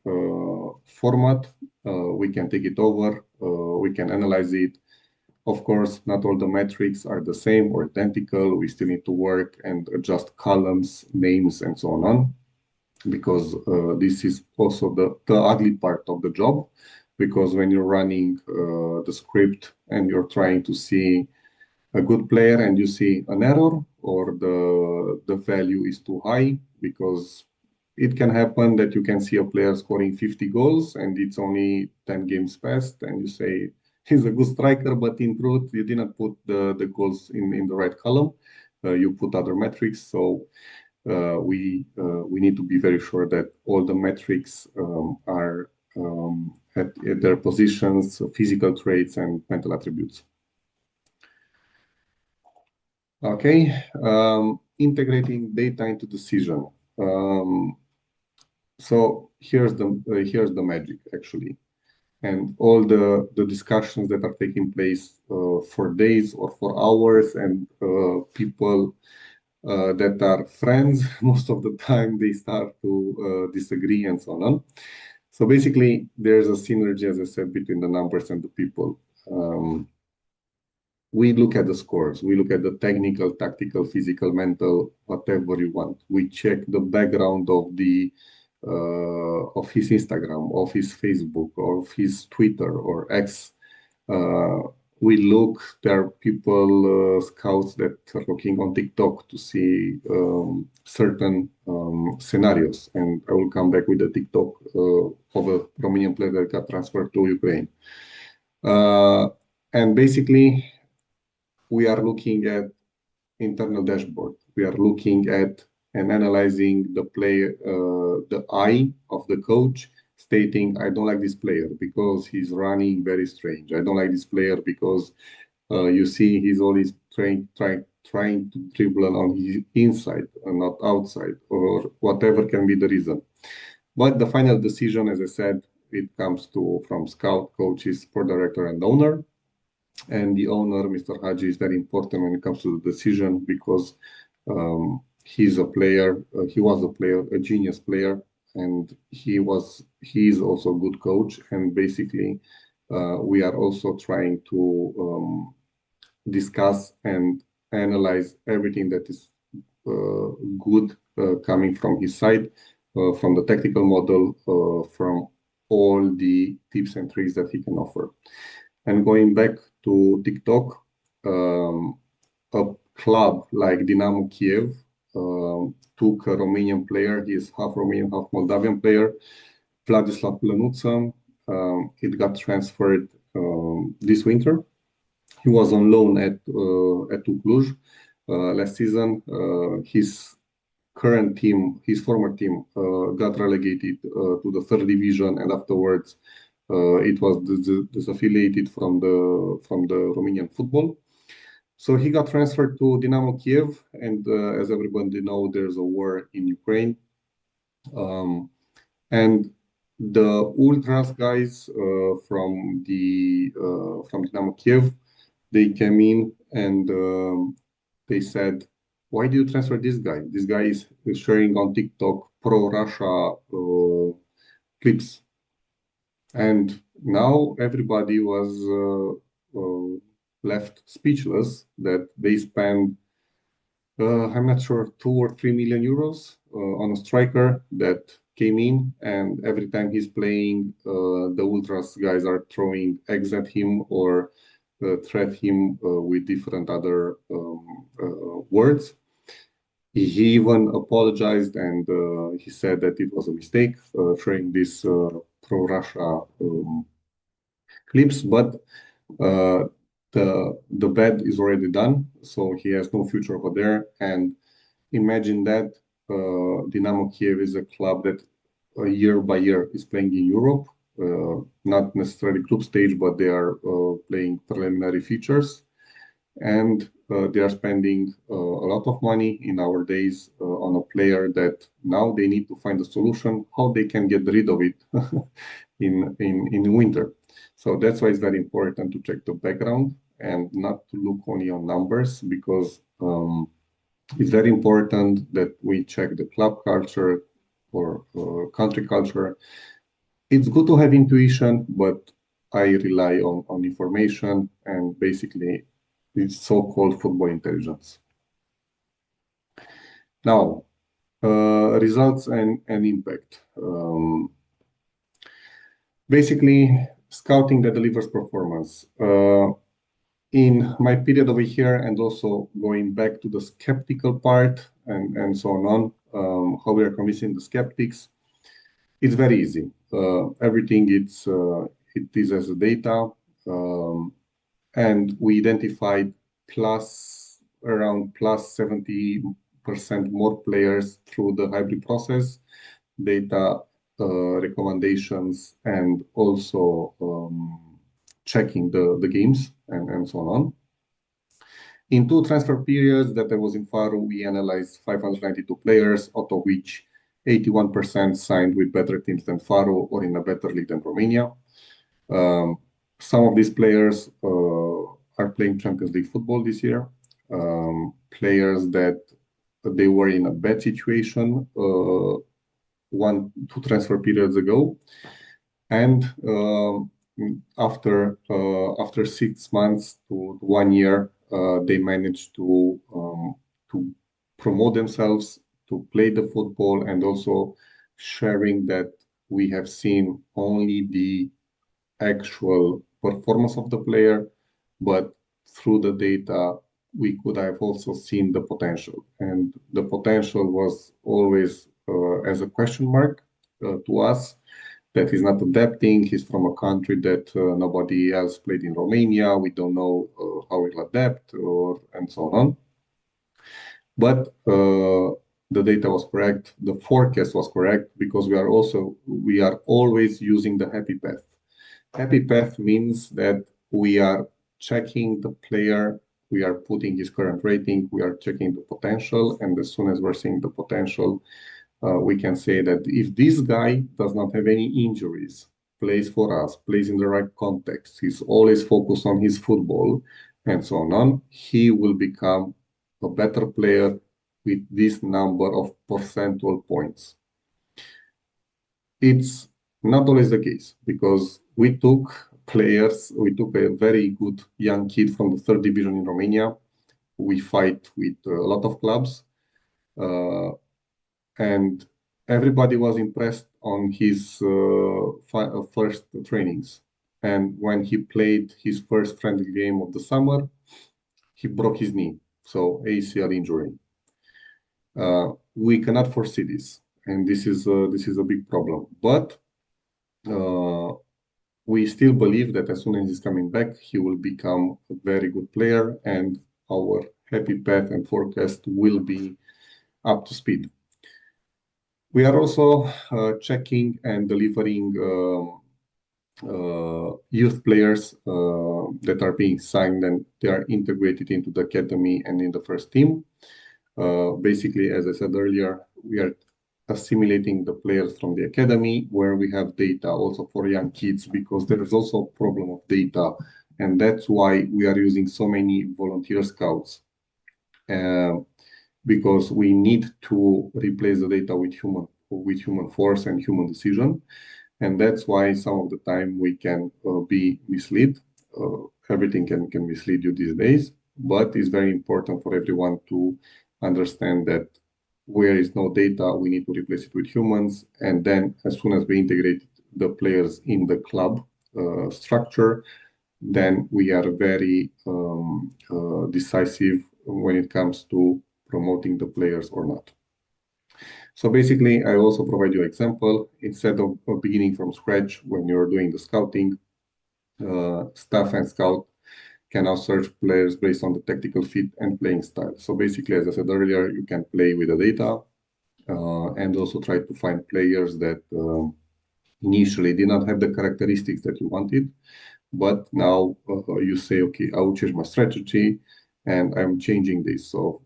format, we can take it over, we can analyze it. Of course, not all the metrics are the same or identical. We still need to work and adjust columns, names, and so on, because this is also the ugly part of the job. Because when you're running the script and you're trying to see a good player and you see an error or the value is too high, because it can happen that you can see a player scoring 50 goals and it's only 10 games past and you say he's a good striker, but in truth you didn't put the goals in the right column. You put other metrics. So we need to be very sure that all the metrics are at their positions, physical traits and mental attributes. Okay, integrating data into decision. So here's the magic actually, and all the discussions that are taking place for days or for hours, and people that are friends most of the time they start to disagree and so on. So basically, there's a synergy, as I said, between the numbers and the people. We look at the scores, we look at the technical, tactical, physical, mental, whatever you want. We check the background of his Instagram, of his Facebook, of his Twitter or X. We look, there are people, scouts that are looking on TikTok to see certain scenarios. And I will come back with the TikTok of a Romanian player that got transferred to Ukraine. And basically, we are looking at internal dashboard. We are looking at and analyzing the player, the eye of the coach, stating, I don't like this player because he's running very strange. I don't like this player because you see he's always trying to dribble on his inside and not outside, or whatever can be the reason. But the final decision, as I said, it comes from scout, coaches, sport director, and owner. And the owner, Mr. Haji, is very important when it comes to the decision, because he's a player. He was a player, a genius player, and he is also a good coach. And basically, we are also trying to discuss and analyze everything that is good coming from his side, from the technical model, from all the tips and tricks that he can offer. And going back to TikTok, a club like Dynamo Kiev took a Romanian player. He is half Romanian, half Moldavian player, Vladislav Plănuță. It got transferred this winter. He was on loan at Cluj last season. His current team, his former team, got relegated to the third division, and afterwards it was disaffiliated from the Romanian football. So he got transferred to Dynamo Kiev, and as everybody knows, there's a war in Ukraine, and the ultras guys from Dynamo Kiev, they came in and they said, "Why do you transfer this guy? This guy is sharing on TikTok pro-Russia clips." And now everybody was left speechless that they spend, I'm not sure, 2 or 3 million euros on a striker that came in, and every time he's playing, the Ultras guys are throwing eggs at him or threat him with different other words. He even apologized, and he said that it was a mistake sharing this pro-Russia clips, but the bad is already done, so he has no future over there. And imagine that Dynamo Kiev is a club that year by year is playing in Europe, not necessarily group stage, but they are playing preliminary features, and they are spending a lot of money in our days on a player that now they need to find a solution how they can get rid of it in winter. So that's why it's very important to check the background and not to look only on numbers, because It's very important that we check the club culture or country culture. It's good to have intuition, but I rely on information and basically it's so-called football intelligence. Now, results and impact. Basically, scouting that delivers performance. In my period over here, and also going back to the skeptical part and so on, how we are convincing the skeptics, it's very easy. Everything it is as a data, and we identified around plus 70% more players through the hybrid process, data recommendations, and also checking the games and so on. In 2 transfer periods that I was in Faro, we analyzed 592 players, out of which 81% signed with better teams than Faro or in a better league than Romania. Some of these players are playing Champions League football this year. Players that they were in a bad situation 2 transfer periods ago, and after 6 months to 1 year, they managed to promote themselves, to play the football, and also sharing that we have seen only the actual performance of the player, but through the data, we could have also seen the potential. And the potential was always as a question mark to us, that he's not adapting. He's from a country that nobody else played in Romania. We don't know how he'll adapt and so on. But the data was correct. The forecast was correct because we are always using the happy path. Happy path means that we are checking the player, we are putting his current rating, we are checking the potential, and as soon as we're seeing the potential, we can say that if this guy does not have any injuries, plays for us, plays in the right context, he's always focused on his football, and so on, he will become a better player with this number of percentual points. It's not always the case because we took a very good young kid from the 3rd division in Romania. We fight with a lot of clubs, and everybody was impressed on his first trainings. And when he played his first friendly game of the summer, he broke his knee, so ACL injury. We cannot foresee this, and this is a big problem. But we still believe that as soon as he's coming back, he will become a very good player, and our happy path and forecast will be up to speed. We are also checking and delivering youth players that are being signed, and they are integrated into the academy and in the first team. Basically, as I said earlier, we are assimilating the players from the academy, where we have data also for young kids, because there is also a problem of data, and that's why we are using so many volunteer scouts, because we need to replace the data with human force and human decision, and that's why some of the time we can be misled. Everything can mislead you these days, but it's very important for everyone to understand that where is no data, we need to replace it with humans. And then as soon as we integrate the players in the club structure, then we are very decisive when it comes to promoting the players or not. So basically, I also provide you an example. Instead of beginning from scratch when you're doing the scouting, staff and scout can now search players based on the tactical fit and playing style. So basically, as I said earlier, you can play with the data and also try to find players that initially did not have the characteristics that you wanted, but now you say, okay, I will change my strategy and I'm changing this. So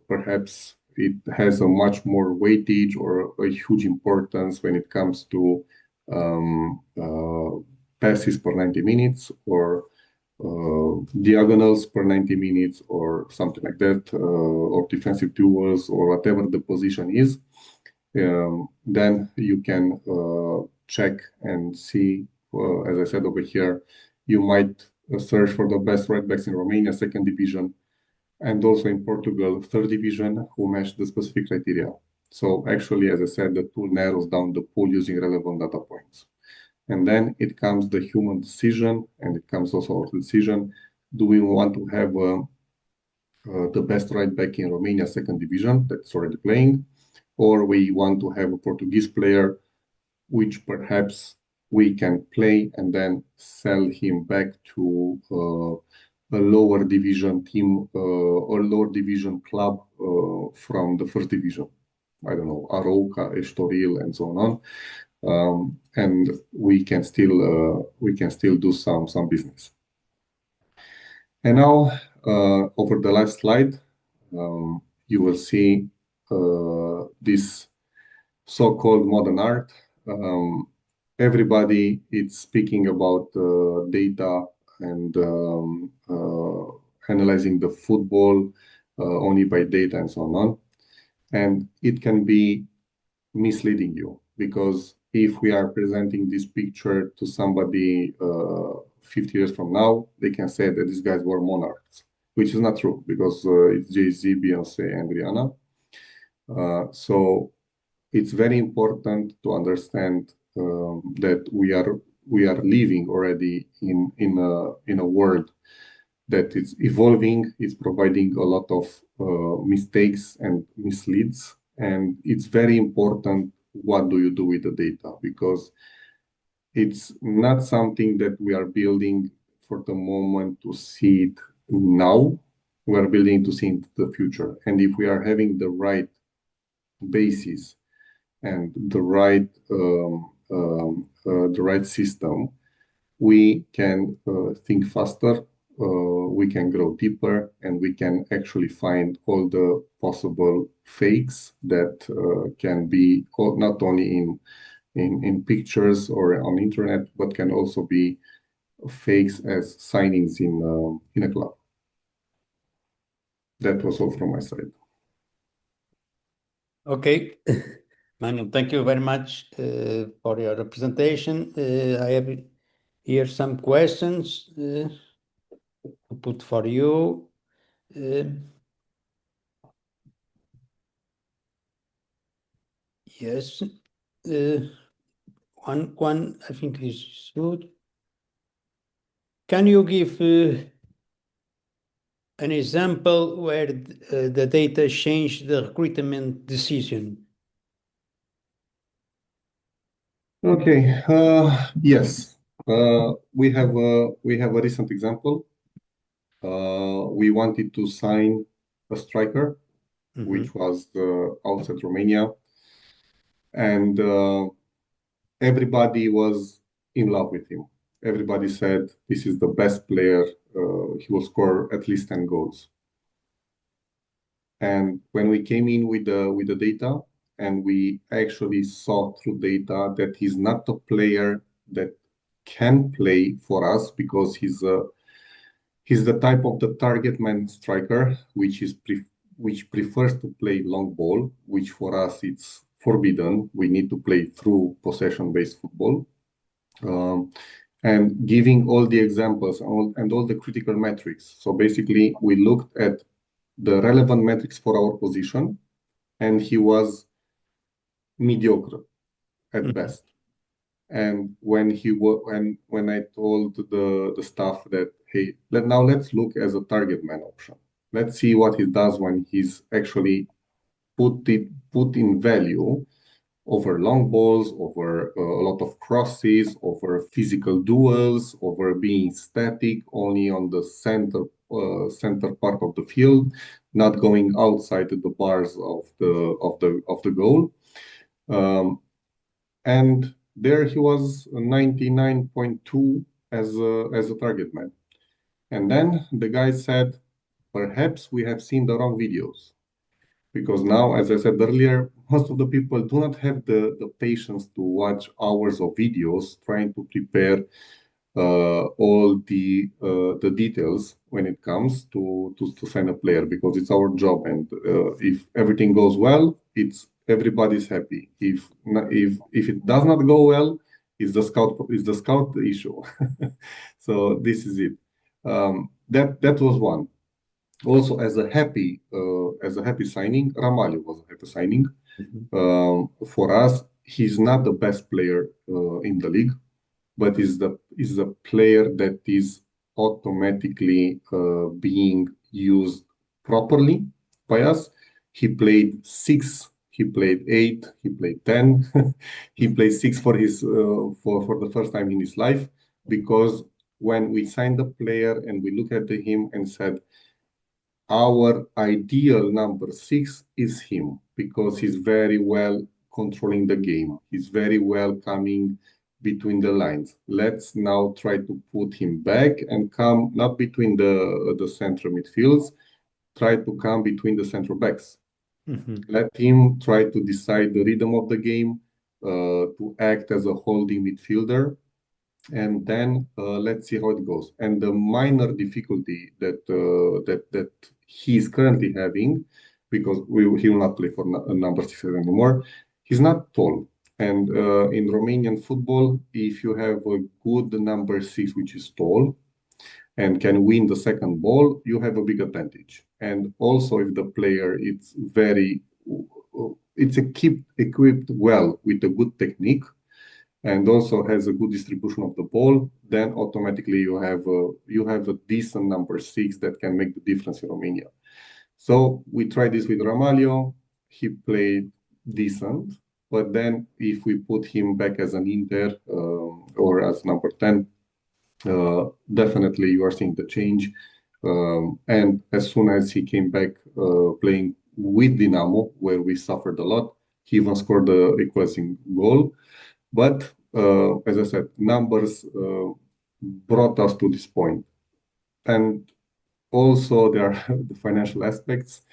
perhaps it has a much more weightage or a huge importance when it comes to passes per 90 minutes or diagonals per 90 minutes or something like that, or defensive duels or whatever the position is. Then you can check and see, as I said over here, you might search for the best right backs in Romania, second division, and also in Portugal, third division, who match the specific criteria. So actually, as I said, the tool narrows down the pool using relevant data points. And then it comes the human decision, and it comes also our decision. Do we want to have the best right back in Romania, second division, that's already playing, or we want to have a Portuguese player, which perhaps we can play and then sell him back to a lower division team or lower division club from the first division. I don't know, Arouca, Estoril, and so on. And we can still do some business. And now, over the last slide, you will see this so-called modern art. Everybody is speaking about data and analyzing the football only by data and so on. And it can be misleading you, because if we are presenting this picture to somebody 50 years from now, they can say that these guys were monarchs, which is not true, because it's Jay-Z, Beyonce, and Rihanna. So it's very important to understand that we are living already in a world that is evolving, is providing a lot of mistakes and misleads, and it's very important what do you do with the data, because it's not something that we are building for the moment to see it now. We are building to see it in the future, and if we are having the right basis and the right system, we can think faster, we can grow deeper, and we can actually find all the possible fakes that can be not only in pictures or on internet, but can also be fakes as signings in a club. That was all from my side. Okay. Manu, thank you very much for your representation. I have here some questions to put for you. Yes. One, I think this is good. Can you give an example where the data changed the recruitment decision? Okay. Yes. We have a recent example. We wanted to sign a striker, which was outside Romania, and everybody was in love with him. Everybody said this is the best player. He will score at least 10 goals. And when we came in with the data, and we actually saw through data that he's not a player that can play for us, because he's the type of the target man striker, which prefers to play long ball, which for us it's forbidden. We need to play through possession-based football. And giving all the examples and all the critical metrics. So basically, we looked at the relevant metrics for our position, and he was mediocre at best. And when I told the staff that, hey, let's look as a target man option. Let's see what he does when he's actually put in value over long balls, over a lot of crosses, over physical duels, over being static only on the center part of the field, not going outside the bars of the goal. And there he was 99.2 as a target man. And then the guy said, perhaps we have seen the wrong videos. Because now, as I said earlier, most of the people do not have the patience to watch hours of videos trying to prepare all the details when it comes to sign a player, because it's our job, and if everything goes well, it's everybody's happy. If it does not go well, it's the scout issue. So this is it. That was one. Also, as a happy signing, Ramalho was a happy signing. Mhm. For us, he's not the best player in the league, but is the player that is automatically being used properly by us. He played six, he played eight, he played 10, he played six for his for the first time in his life, because when we signed the player and we look at him and said, our ideal number six is him, because he's very well controlling the game. He's very well coming between the lines. Let's now try to put him back and come not between the central midfields, try to come between the central backs. Mhm. Let him try to decide the rhythm of the game, to act as a holding midfielder, and then let's see how it goes. And the minor difficulty that he is currently having, because he will not play for number six anymore, he's not tall. And in Romanian football, if you have a good number six which is tall and can win the second ball, you have a big advantage. And also, if the player is equipped well with a good technique, and also has a good distribution of the ball, then automatically you have a decent number six that can make the difference in Romania. So we tried this with Ramalho. He played decent, but then if we put him back as an Inter or as number 10, definitely you are seeing the change. And as soon as he came back playing with Dinamo, where we suffered a lot, he even scored the equalizing goal. But as I said, numbers brought us to this point. And also there are the financial aspects,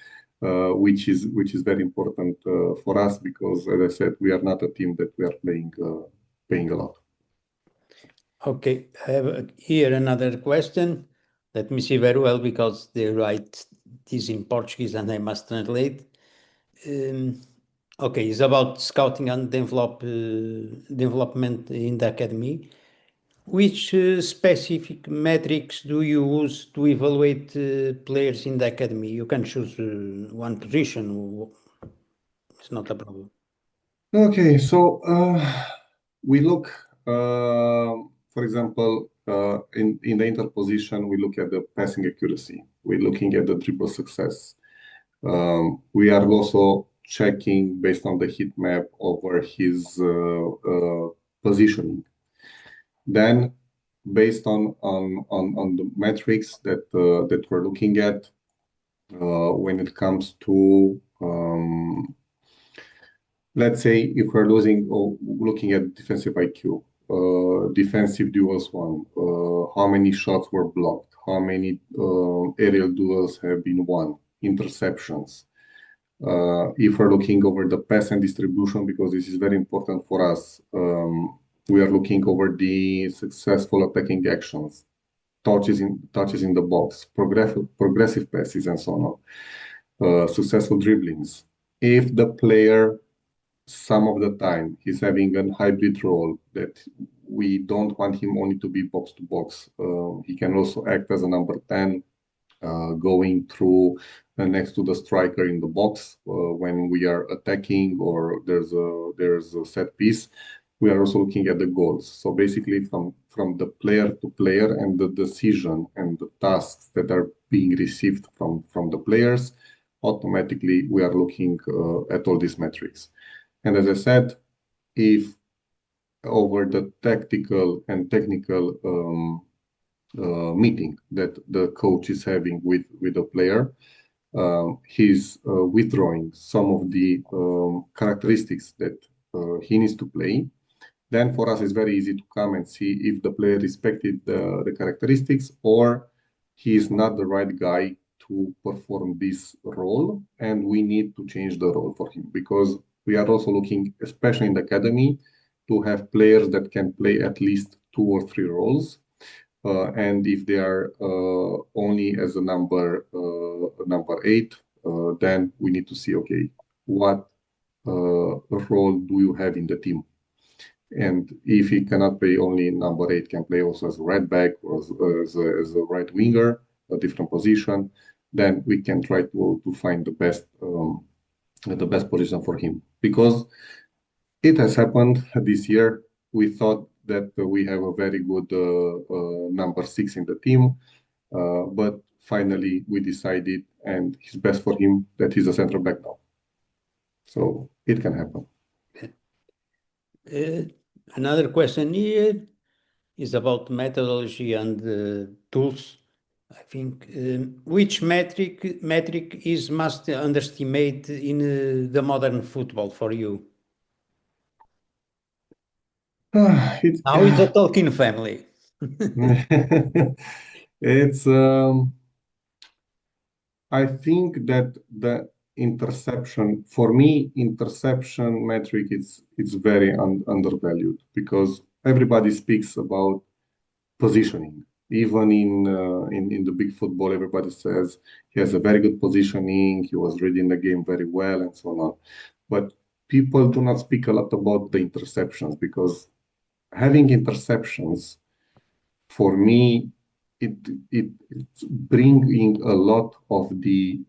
which is very important for us, because as I said, we are not a team that we are paying a lot. Okay, I have here another question. Let me see very well because they write this in Portuguese and I must translate. Um, okay, it's about scouting and development in the academy. Which specific metrics do you use to evaluate players in the academy? You can choose one position. It's not a problem. Okay, so we look, for example, in the interposition, we look at the passing accuracy. We're looking at the dribble success. We are also checking based on the heat map over his positioning. Then, based on the metrics that we're looking at, when it comes to, let's say, if we're losing or looking at defensive IQ, defensive duels won, how many shots were blocked, how many aerial duels have been won, interceptions. If we're looking over the pass and distribution, because this is very important for us, we are looking over the successful attacking actions, touches in the box, progressive passes, and so on, successful dribblings. If the player, some of the time, he's having a hybrid role that we don't want him only to be box to box, he can also act as a number 10, going through next to the striker in the box when we are attacking or there's a set piece. We are also looking at the goals. So basically, from the player to player and the decision and the tasks that are being received from the players, automatically we are looking at all these metrics. And as I said, if over the tactical and technical meeting that the coach is having with the player, he's withdrawing some of the characteristics that he needs to play, then for us it's very easy to come and see if the player respected the characteristics, or he is not the right guy to perform this role, and we need to change the role for him, because we are also looking, especially in the academy, to have players that can play at least two or three roles. and if they are only as a number 8, then we need to see, okay, what role do you have in the team? And if he cannot play only number 8, can play also as a right back or as a right winger, a different position, then we can try to find the best position for him. Because it has happened this year. We thought that we have a very good number 6 in the team, but finally we decided, and it's best for him that he's a center back now. So it can happen. Another question here is about methodology and tools. I think which metric is must underestimate in the modern football for you? It's Now it's a talking family. it's I think that the interception, for me, interception metric is it's very undervalued because everybody speaks about positioning. Even in the big football, everybody says he has a very good positioning, he was reading the game very well, and so on. But people do not speak a lot about the interceptions because having interceptions, for me, it's bringing a lot of the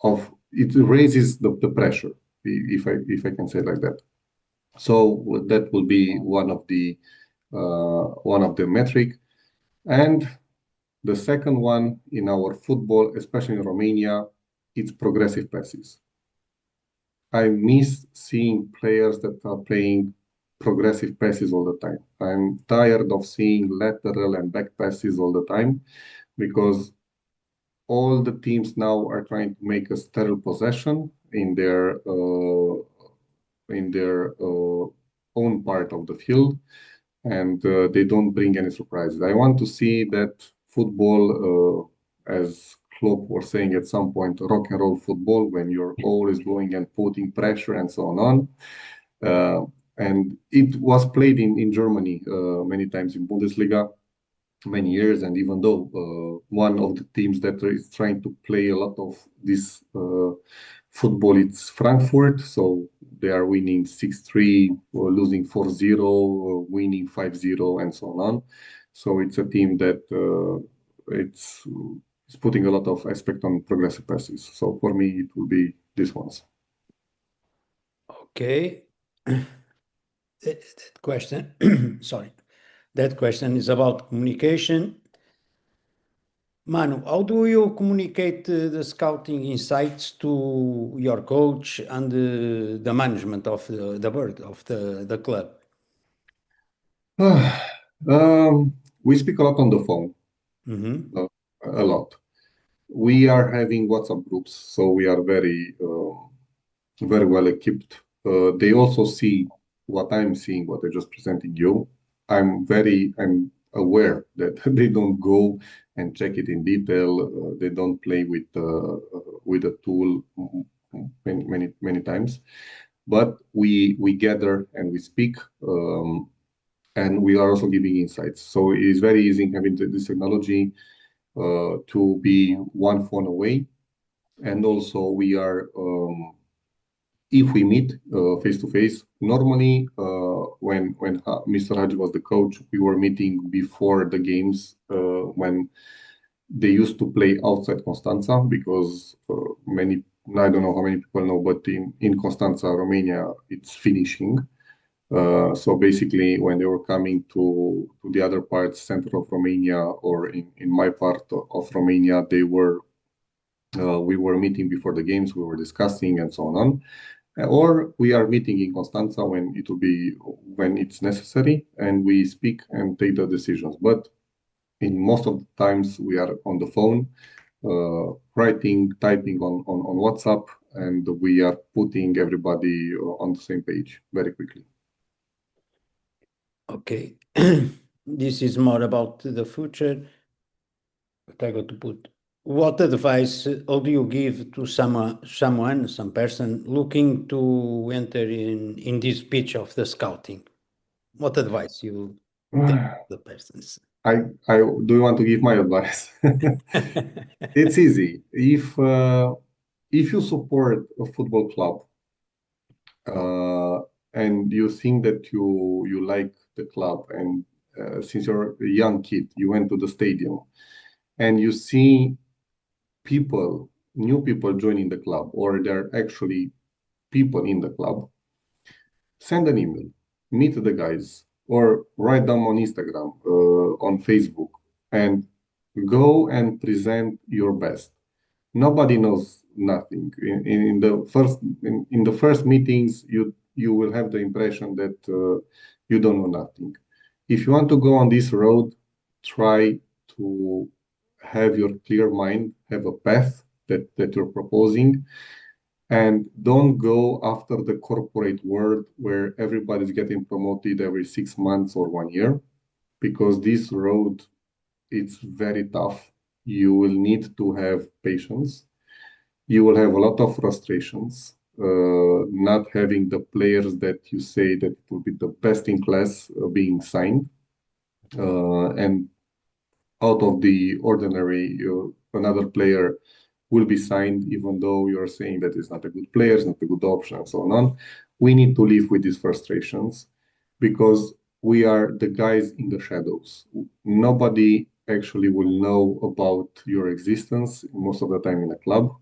of it raises the pressure, if I can say it like that. So that will be one of the metric. And the second one in our football, especially in Romania, it's progressive passes. I miss seeing players that are playing progressive passes all the time. I'm tired of seeing lateral and back passes all the time because all the teams now are trying to make a sterile possession in their own part of the field, and they don't bring any surprises. I want to see that football, as Klopp was saying at some point, rock and roll football, when you're always going and putting pressure and so on. And it was played in Germany many times in Bundesliga, many years. And even though one of the teams that is trying to play a lot of this football, it's Frankfurt. So they are winning 6-3, or losing 4-0, or winning 5-0, and so on. So it's a team that it's putting a lot of aspect on progressive passes. So for me, it will be these ones. Okay. That question, sorry, that question is about communication. Manu, how do you communicate the scouting insights to your coach and the management of the bird of the club? We speak a lot on the phone, Mhm. a lot. We are having WhatsApp groups, so we are very well equipped. They also see what I'm seeing, what I just presented you. I'm aware that they don't go and check it in detail. They don't play with a tool many times. But we gather and we speak, and we are also giving insights. So it is very easy having this technology to be one phone away. And also we are if we meet face to face. Normally, when Mr. Haji was the coach, we were meeting before the games when they used to play outside Constanța because many, I don't know how many people know, but in Constanța, Romania, it's finishing. So basically, when they were coming to the other parts, center of Romania, or in my part of Romania, we were meeting before the games, we were discussing and so on. Or we are meeting in Constanța when it's necessary, and we speak and take the decisions. But in most of the times, we are on the phone, writing, typing on WhatsApp, and we are putting everybody on the same page very quickly. Okay. This is more about the future. But I got to put, what advice do you give to some person looking to enter in this pitch of the scouting? What advice you take to the persons? I do you want to give my advice? It's easy. If you support a football club uh, and you think that you like the club, and since you're a young kid, you went to the stadium and you see people, new people joining the club, or they're actually people in the club, send an email, meet the guys, or write them on Instagram, on Facebook, and go and present your best. Nobody knows nothing. In the first meetings, you will have the impression that you don't know nothing. If you want to go on this road, try to have your clear mind, have a path that you're proposing, and don't go after the corporate world where everybody's getting promoted every 6 months or 1 year, because this road, it's very tough. You will need to have patience. You will have a lot of frustrations, not having the players that you say that will be the best in class being signed. And out of the ordinary, another player will be signed, even though you're saying that it's not a good player, it's not a good option, and so on. We need to live with these frustrations because we are the guys in the shadows. Nobody actually will know about your existence most of the time in a club.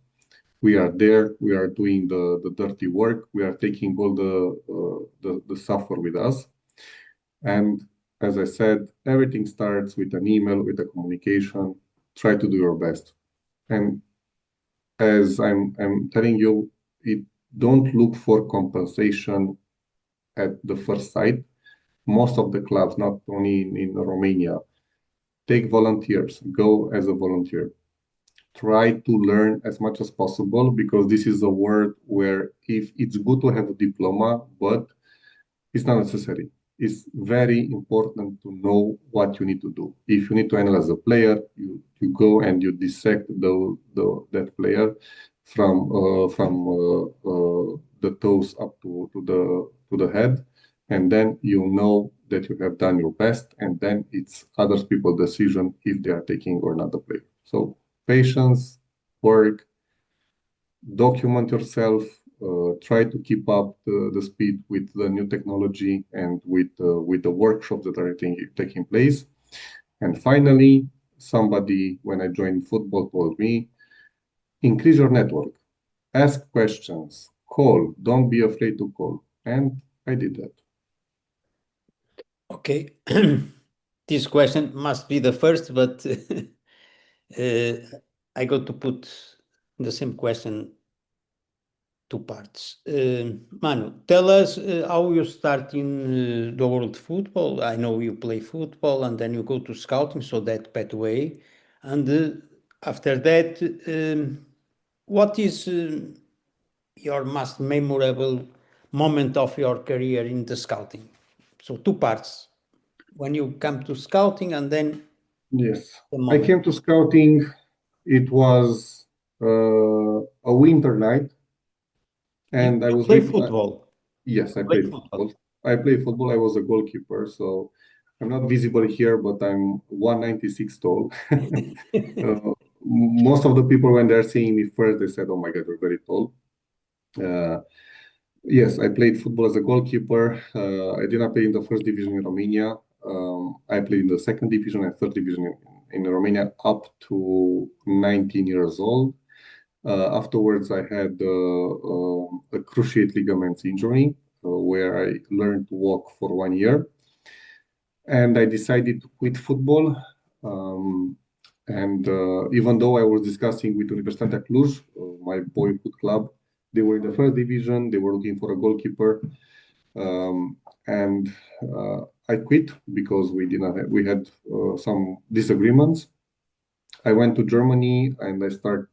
We are there, we are doing the dirty work, we are taking all the suffer with us. And as I said, everything starts with an email, with a communication. Try to do your best. And as I'm telling you, don't look for compensation at the first sight. Most of the clubs, not only in Romania, take volunteers, go as a volunteer. Try to learn as much as possible, because this is a world where if it's good to have a diploma, but it's not necessary. It's very important to know what you need to do. If you need to analyze a player, you go and you dissect that player from the toes up to the head, and then you know that you have done your best, and then it's other people's decision if they are taking or not the player. So patience, work, document yourself, try to keep up the speed with the new technology and with the workshops that are taking place. And finally, somebody, when I joined football, told me, increase your network, ask questions, call, don't be afraid to call. And I did that. Okay. This question must be the first, but I got to put the same question, two parts. Manu, tell us how you start in the world football. I know you play football and then you go to scouting, so that pathway. And after that, what is your most memorable moment of your career in the scouting? So two parts. When you come to scouting and then Yes. the I moment. came to scouting. It was a winter night, and I You was play reading. football. Yes, I Play played football. football. I played football. I was a goalkeeper, so I'm not visible here, but I'm 196 tall. Most of the people, when they're seeing me first, they said, "Oh my God, you're very tall." Uh, yes, I played football as a goalkeeper. I did not play in the first division in Romania. I played in the second division and third division in Romania up to 19 years old. Afterwards, I had a cruciate ligaments injury where I learned to walk for 1 year, and I decided to quit football. And even though I was discussing with Universitatea Cluj, my boyhood club, they were in the first division. They were looking for a goalkeeper, and I quit because we had some disagreements. I went to Germany and I started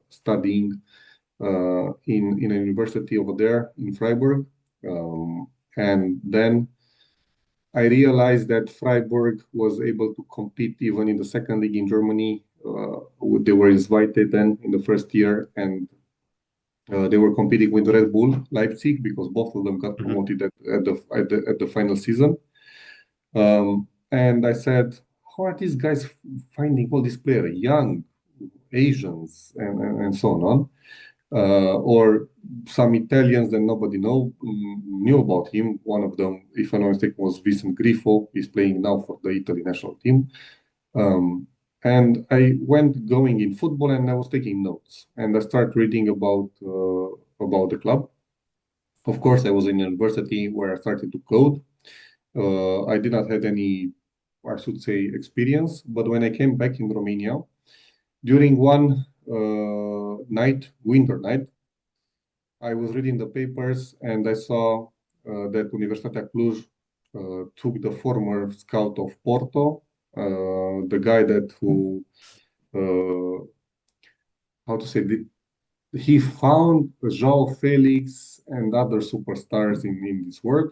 studying in a university over there in Freiburg. And then I realized that Freiburg was able to compete even in the second league in Germany. They were invited then in the first year, and they were competing with Red Bull Leipzig because both of them got Mhm. promoted at the final season. And I said, how are these guys finding all these players, young Asians, and so on? Or some Italians that nobody knew about him. One of them, if I'm not mistaken, was Vincent Grifo. He's playing now for the Italy national team. And I went going in football, and I was taking notes, and I started reading about the club. Of course, I was in university where I started to code. I did not have any, I should say, experience. But when I came back in Romania, during one night, winter night, I was reading the papers and I saw that Universitatea Cluj took the former scout of Porto, the guy that who, how to say, he found João Felix and other superstars in this world.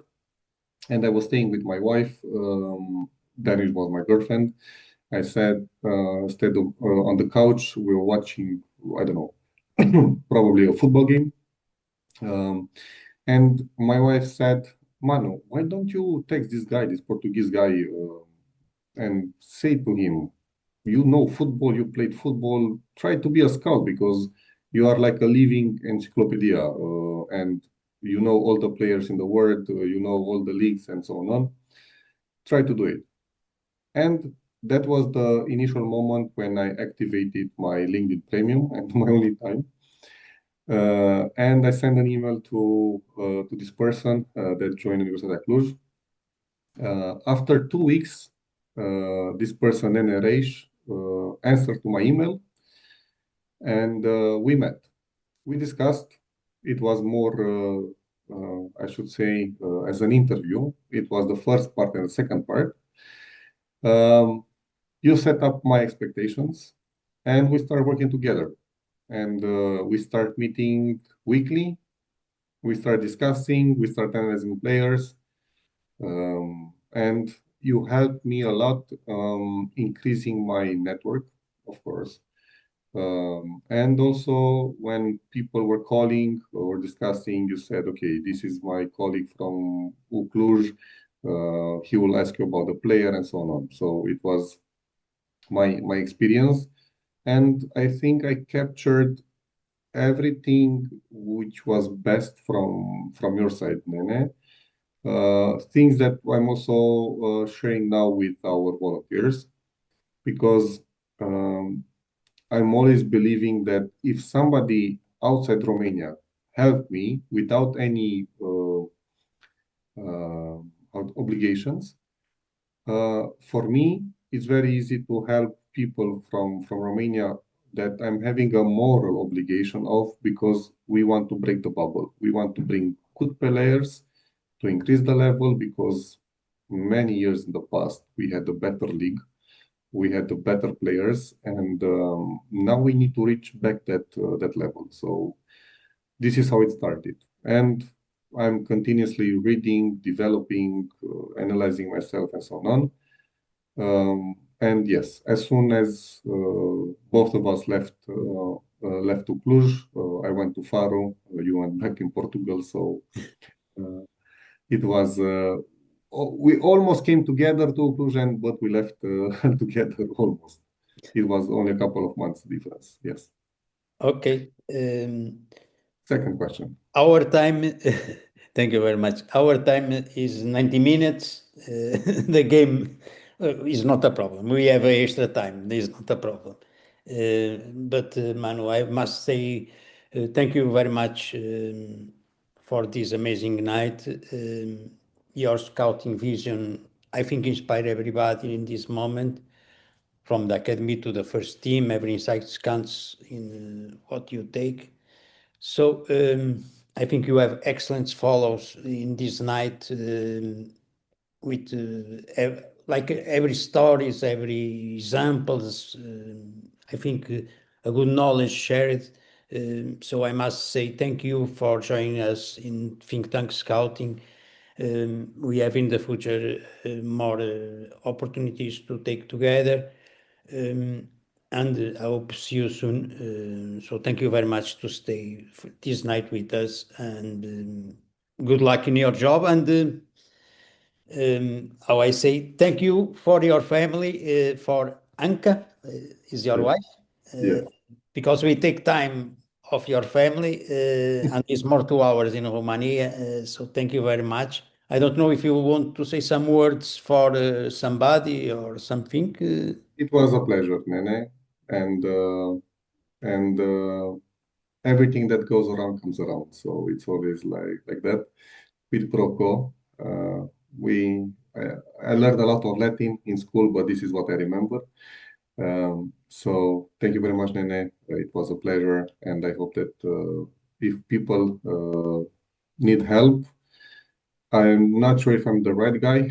And I was staying with my wife, then it was my girlfriend. I said, instead of on the couch, we were watching, I don't know, probably a football game. And my wife said, Manu, why don't you text this guy, this Portuguese guy, and say to him, you know football, you played football, try to be a scout because you are like a living encyclopedia and you know all the players in the world, you know all the leagues and so on. Try to do it. And that was the initial moment when I activated my LinkedIn Premium and my only time. And I sent an email to this person that joined Universitatea Cluj. After 2 weeks, this person, NRH, answered to my email, and we met. We discussed. It was more, I should say, as an interview. It was the first part and the second part. You set up my expectations, and we start working together. And we start meeting weekly. We start discussing. We start analyzing players, and you helped me a lot increasing my network, of course. And also, when people were calling or discussing, you said, okay, this is my colleague from Cluj. He will ask you about the player and so on. So it was my experience. And I think I captured everything which was best from your side, Nene. Things that I'm also sharing now with our volunteers because I'm always believing that if somebody outside Romania helped me without any uh, obligations, for me, it's very easy to help people from Romania that I'm having a moral obligation of because we want to break the bubble. We want to bring good players to increase the level because many years in the past we had a better league, we had the better players, and now we need to reach back that level. So this is how it started, and I'm continuously reading, developing, analyzing myself, and so on. And yes, as soon as both of us left to Cluj, I went to Faro. You went back in Portugal, so uh, it was. We almost came together to Cluj, but we left together almost. It was only a couple of months difference. Yes. Okay. Second question. Our time, thank you very much. Our time is 90 minutes. The game is not a problem. We have extra time. This is not a problem. But Manu, I must say thank you very much for this amazing night. Your scouting vision, I think, inspired everybody in this moment, from the academy to the first team. Every insight counts in what you take. So I think you have excellent follows in this night with like every stories, every examples. I think a good knowledge shared. So I must say thank you for joining us in Think Tank Scouting. We have in the future more opportunities to take together. And I hope to see you soon. So thank you very much to stay this night with us, and good luck in your job. And how I say, thank you for your family, for Anka, is your Yeah, wife, uh, yeah. because we take time of your family, and it's more 2 hours in Romania. So thank you very much. I don't know if you want to say some words for somebody or something. It was a pleasure, Nene, and everything that goes around comes around. So it's always like that. With Proco, we I learned a lot of Latin in school, but this is what I remember. So thank you very much, Nene. It was a pleasure, and I hope that if people need help, I'm not sure if I'm the right guy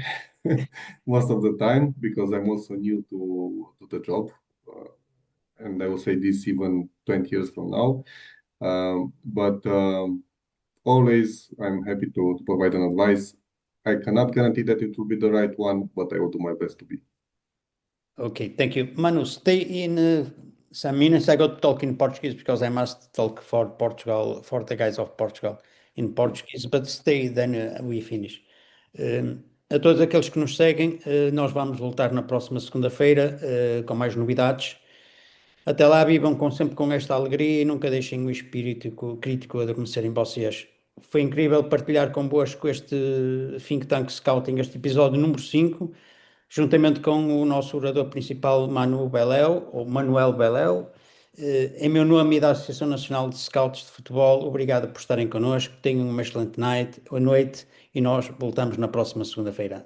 most of the time because I'm also new to the job. Uh, and I will say this even 20 years from now. But always, I'm happy to provide an advice. I cannot guarantee that it will be the right one, but I will do my best to be. Okay, thank you. Manu, stay in some minutes. I got to talk in Portuguese because I must talk for Portugal, for the guys of Portugal in Portuguese, but stay, then we finish. A todos aqueles que nos seguem, nós vamos voltar na próxima segunda-feira com mais novidades. Até lá, vivam sempre com esta alegria e nunca deixem o espírito crítico adormecer em vocês. Foi incrível partilhar convosco este Think Tank Scouting, este episódio número 5, juntamente com o nosso orador principal, Manu Beleiu, ou Manuel Beleiu. Em meu nome e da Associação Nacional de Scouts de Futebol, obrigado por estarem connosco. Tenham uma excelente noite e nós voltamos na próxima segunda-feira.